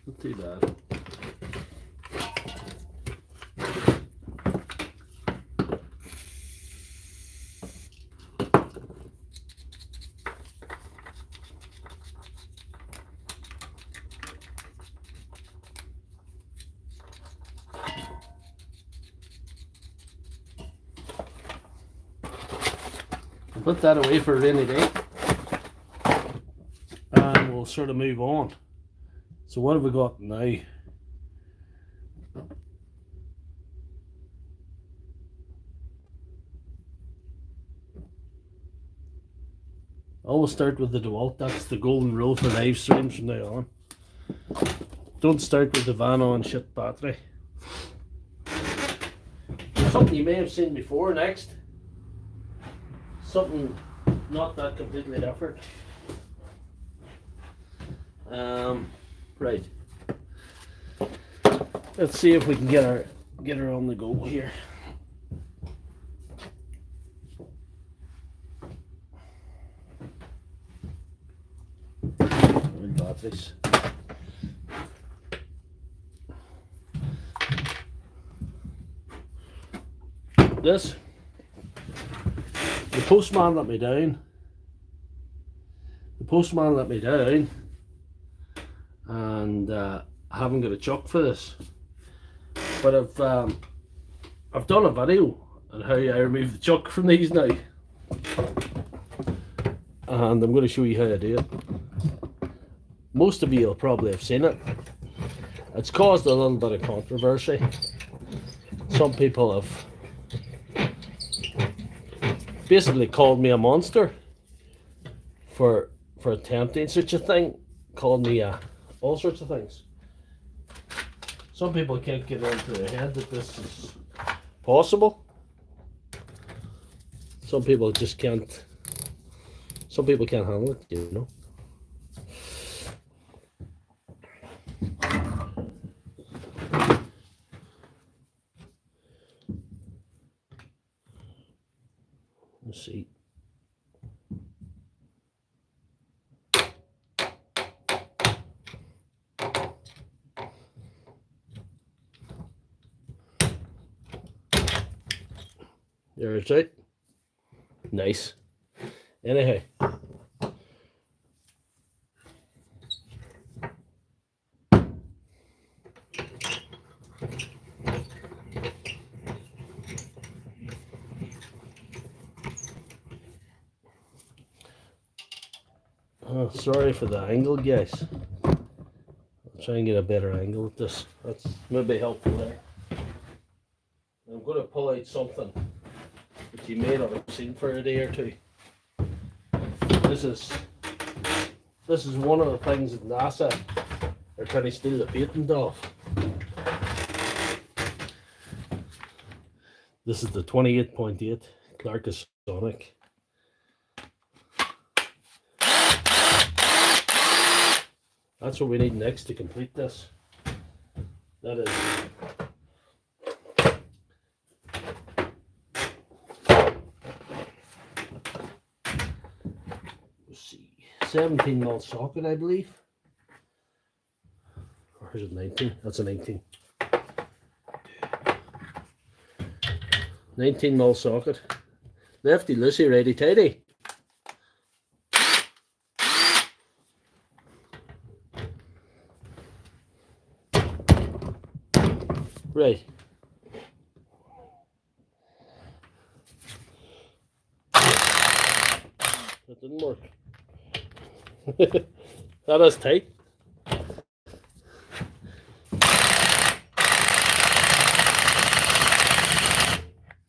Not too bad. Put that away for a rainy day. we'll sort of move on. So what have we got now? Always start with the Dewalt. That's the golden rule for live streams from now on. Don't start with the van on shit battery. Something you may have seen before next. Something not that completely different. Right. Let's see if we can get her on the go here. Batteries. This, the postman let me down. The postman let me down, and I haven't got a chuck for this. But I've done a video on how I remove the chuck from these now, and I'm going to show you how I do it. Most of you will probably have seen it. It's caused a little bit of controversy. Some people have basically called me a monster for attempting such a thing, called me all sorts of things. Some people can't get into their head that this is possible. Some people just can't. Some people can't handle it, you know. Let's see. There's it. Nice. Anyhow. Oh, sorry for the angle, guys. I'll try and get a better angle with this. That's maybe helpful there. I'm going to pull out something that you may not have seen for a day or two. This is one of the things that NASA are trying to steal the patent of. This is the 28.8 Clarkasonic. That's what we need next to complete this. That is let's see, 17mm socket, I believe. Or is it 19? That's a 19. 19mm socket. Lefty loosey, righty tighty. Right. That didn't work. That is tight.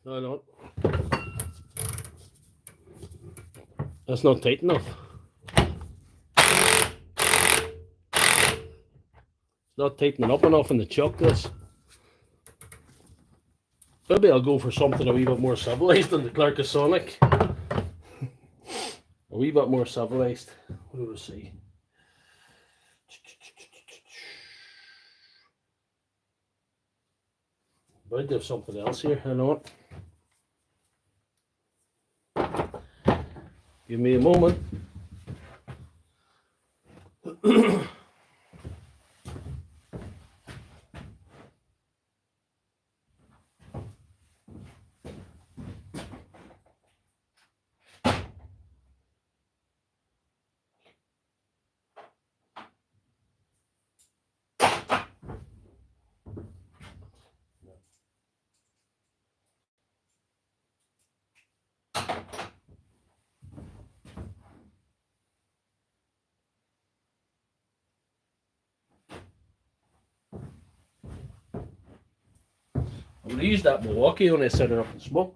No, no. That's not tight enough. It's not tightening up enough in the chuck, this. Maybe I'll go for something a wee bit more civilized than the Clarkasonic. A wee bit more civilized. What do we see? Might have something else here. Hang on. Give me a moment. I'm going to use that Milwaukee when I set it up and smoke.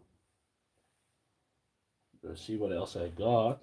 Let's see what else I got.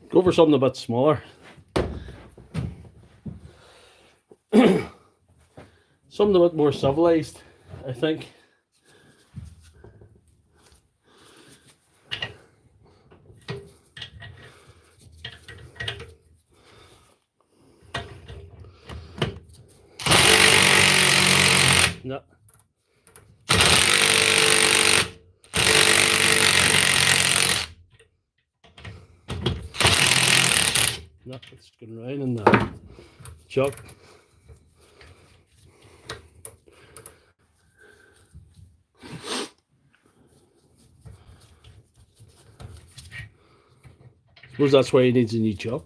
Go for something a bit smaller. Something a bit more civilized, I think. No. No, it's going right in the chuck. Suppose that's why he needs a new chuck.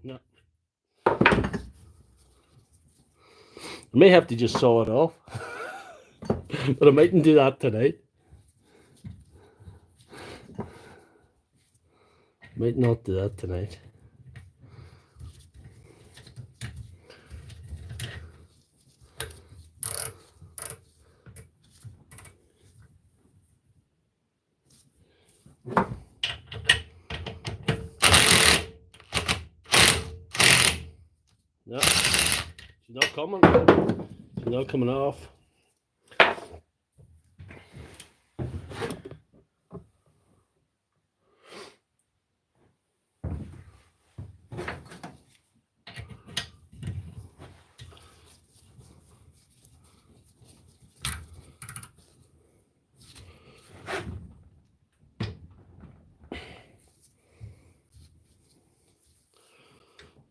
No. I may have to just saw it off, but I mightn't do that tonight. Might not do that tonight. No, she's not coming. She's not coming off.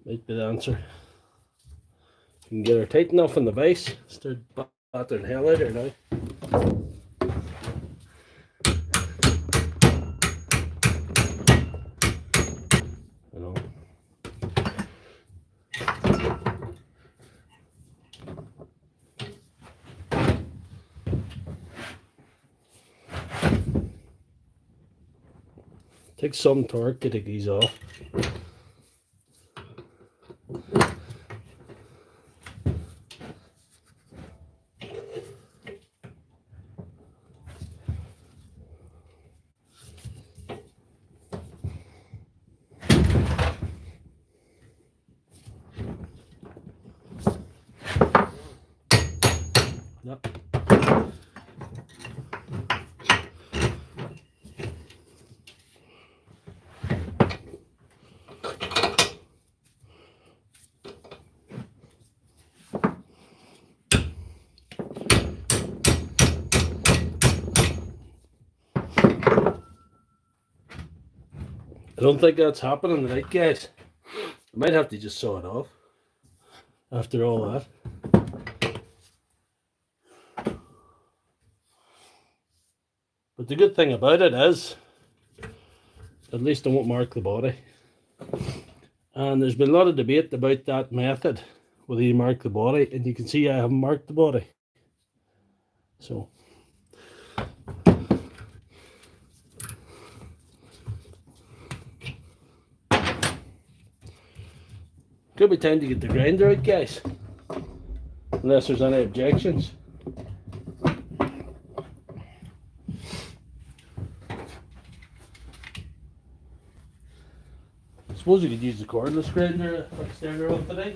Might be the answer. You can get her tight enough on the base. Start battering hell out of her now. I know. Takes some torque to take these off. No. I don't think that's happening tonight, guys. I might have to just saw it off after all that. But the good thing about it is, at least I won't mark the body. And there's been a lot of debate about that method, whether you mark the body, and you can see I haven't marked the body. So could be time to get the grinder out, guys, unless there's any objections. suppose you could use the cordless grinder extender of today.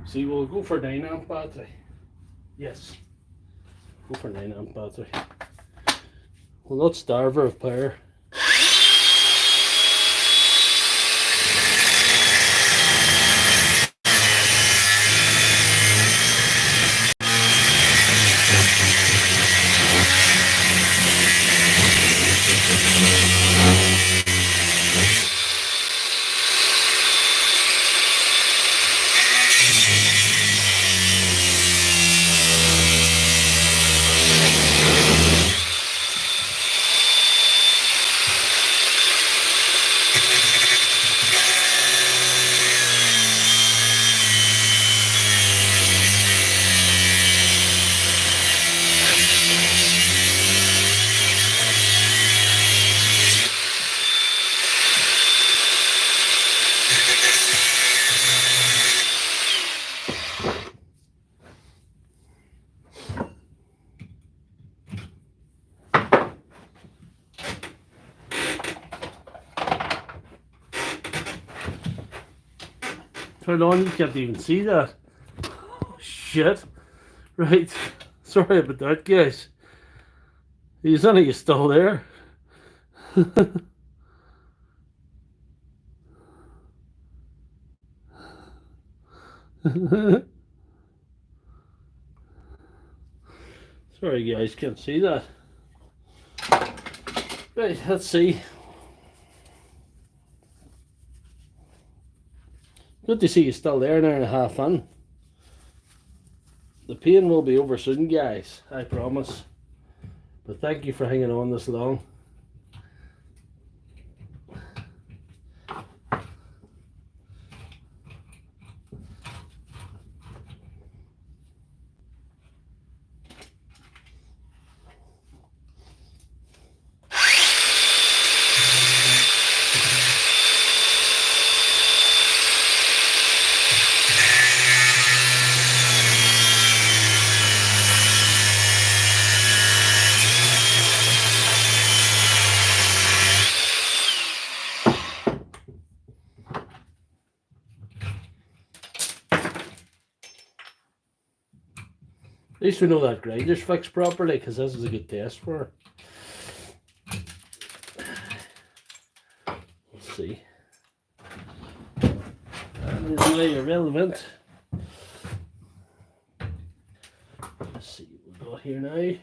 See, we'll go for 9 amp battery. Yes, go for 9 amp battery. We'll not starve her of power. Turn on, you can't even see that. Oh, shit. Right. Sorry about that, guys. He's only still there. Sorry guys, can't see that. Right, let's see. Good to see you still there, an hour and a half in. The pain will be over soon, guys, I promise. But thank you for hanging on this long. At least we know that grinder's fixed properly, because this is a good test for her. Let's see. And is now irrelevant. Let's see what we've got here now.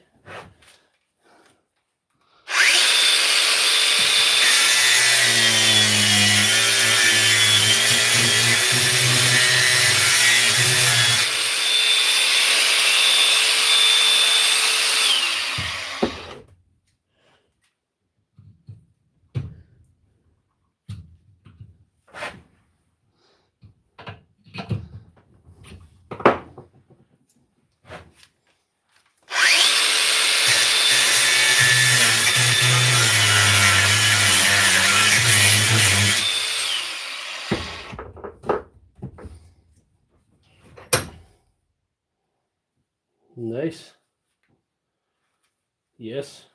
Nice. Yes.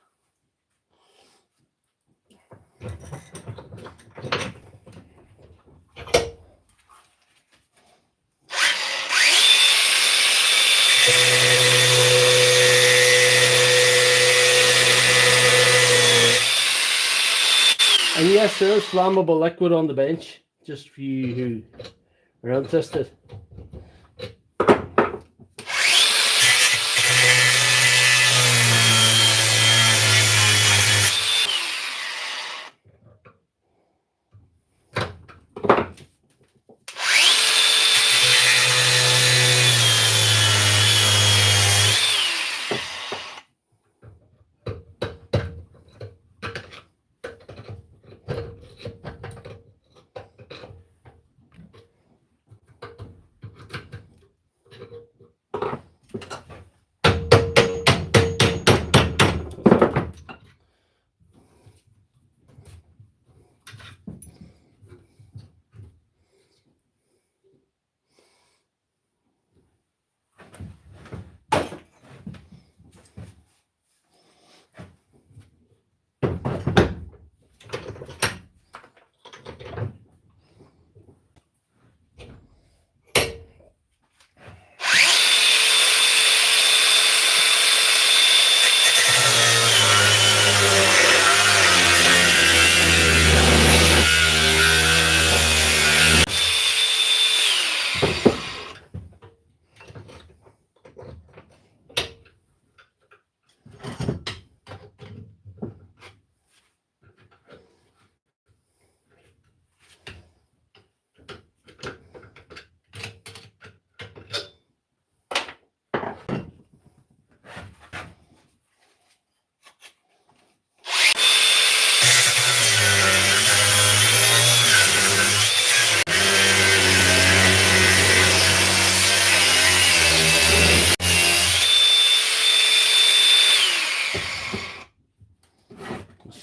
And yes, there is flammable liquid on the bench, just for you who are interested.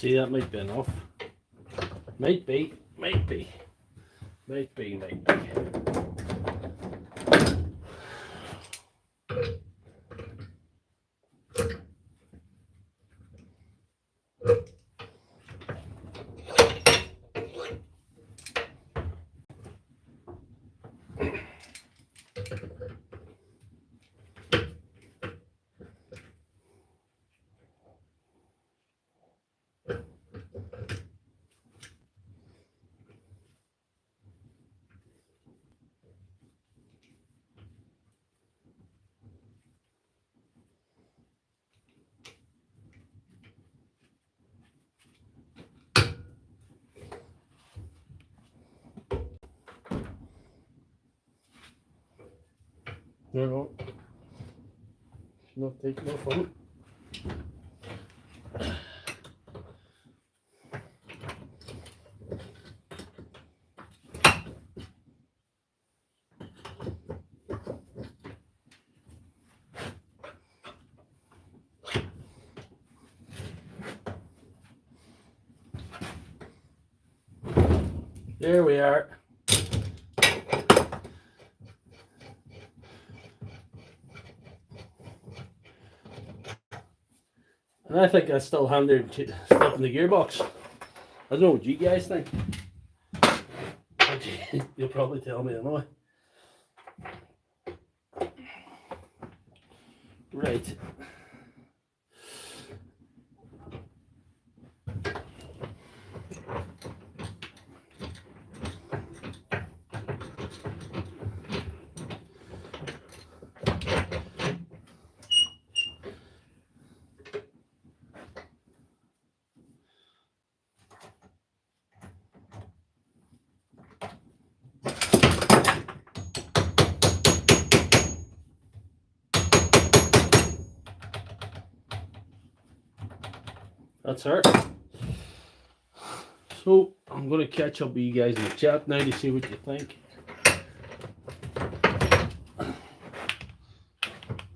See, that might be enough. Might be. No. Not taking no fun. There we are. And I think that's still handy stuff in the gearbox. I don't know what you guys think. You'll probably tell me anyway. Right. That's her. So I'm going to catch up with you guys in the chat now to see what you think.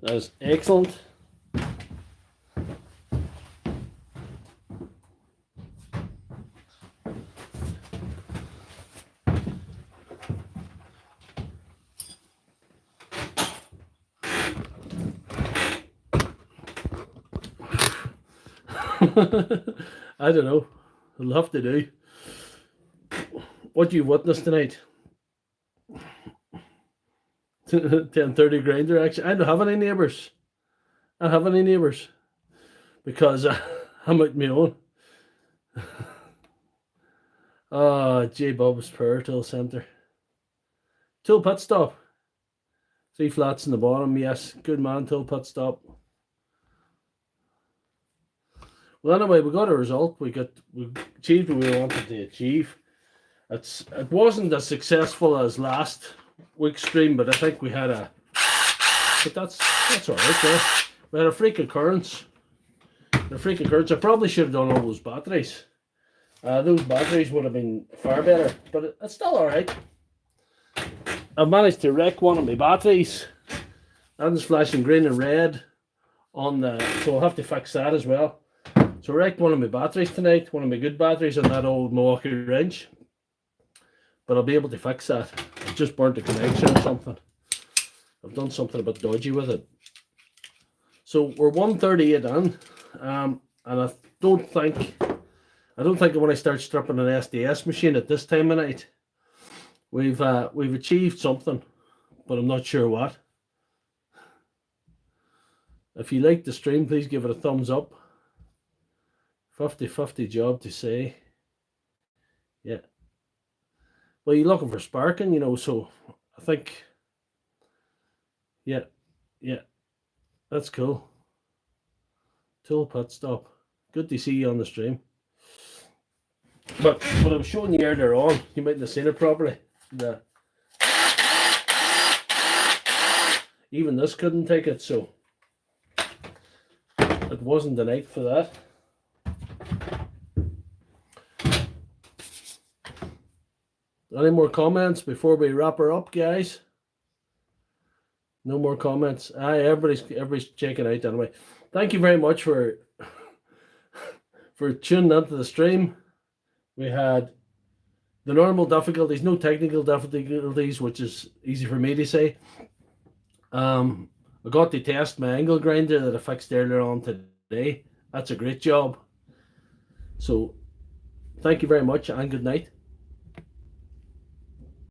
That's excellent. I don't know. I'll have to do. What do you witness tonight? 10:30 grinder action. I don't have any neighbours. I don't have any neighbours because I'm out my own. J Bob's Power Tool Centre. Tool pit stop. 3 flats in the bottom. Yes, good man. Tool pit stop. Well, anyway, we got a result. We achieved what we wanted to achieve. It wasn't as successful as last week's stream, but I think we had but that's all right. Yeah. We had a freak occurrence. I probably should have done all those batteries. Those batteries would have been far better, but it's still all right. I've managed to wreck one of my batteries. That was flashing green and red on so I'll have to fix that as well. So I wrecked one of my batteries tonight, one of my good batteries on that old Milwaukee wrench. But I'll be able to fix that. I've just burnt the connection or something. I've done something a bit dodgy with it. So we're 138 in, and I don't think when I start stripping an SDS machine at this time of night, we've achieved something, but I'm not sure what. If you like the stream, please give it a thumbs up. 50-50 job to say. Yeah. Well, you're looking for sparking, you know, so I think, yeah, that's cool. Tool pit stop. Good to see you on the stream. But what I was showing you earlier on, you mightn't have seen it properly. Even this couldn't take it, so it wasn't the night for that. Any more comments before we wrap her up, guys? No more comments. Everybody's checking out anyway. Thank you very much for tuning into the stream. We had the normal difficulties, no technical difficulties, which is easy for me to say. I got to test my angle grinder that I fixed earlier on today. That's a great job. So thank you very much and good night.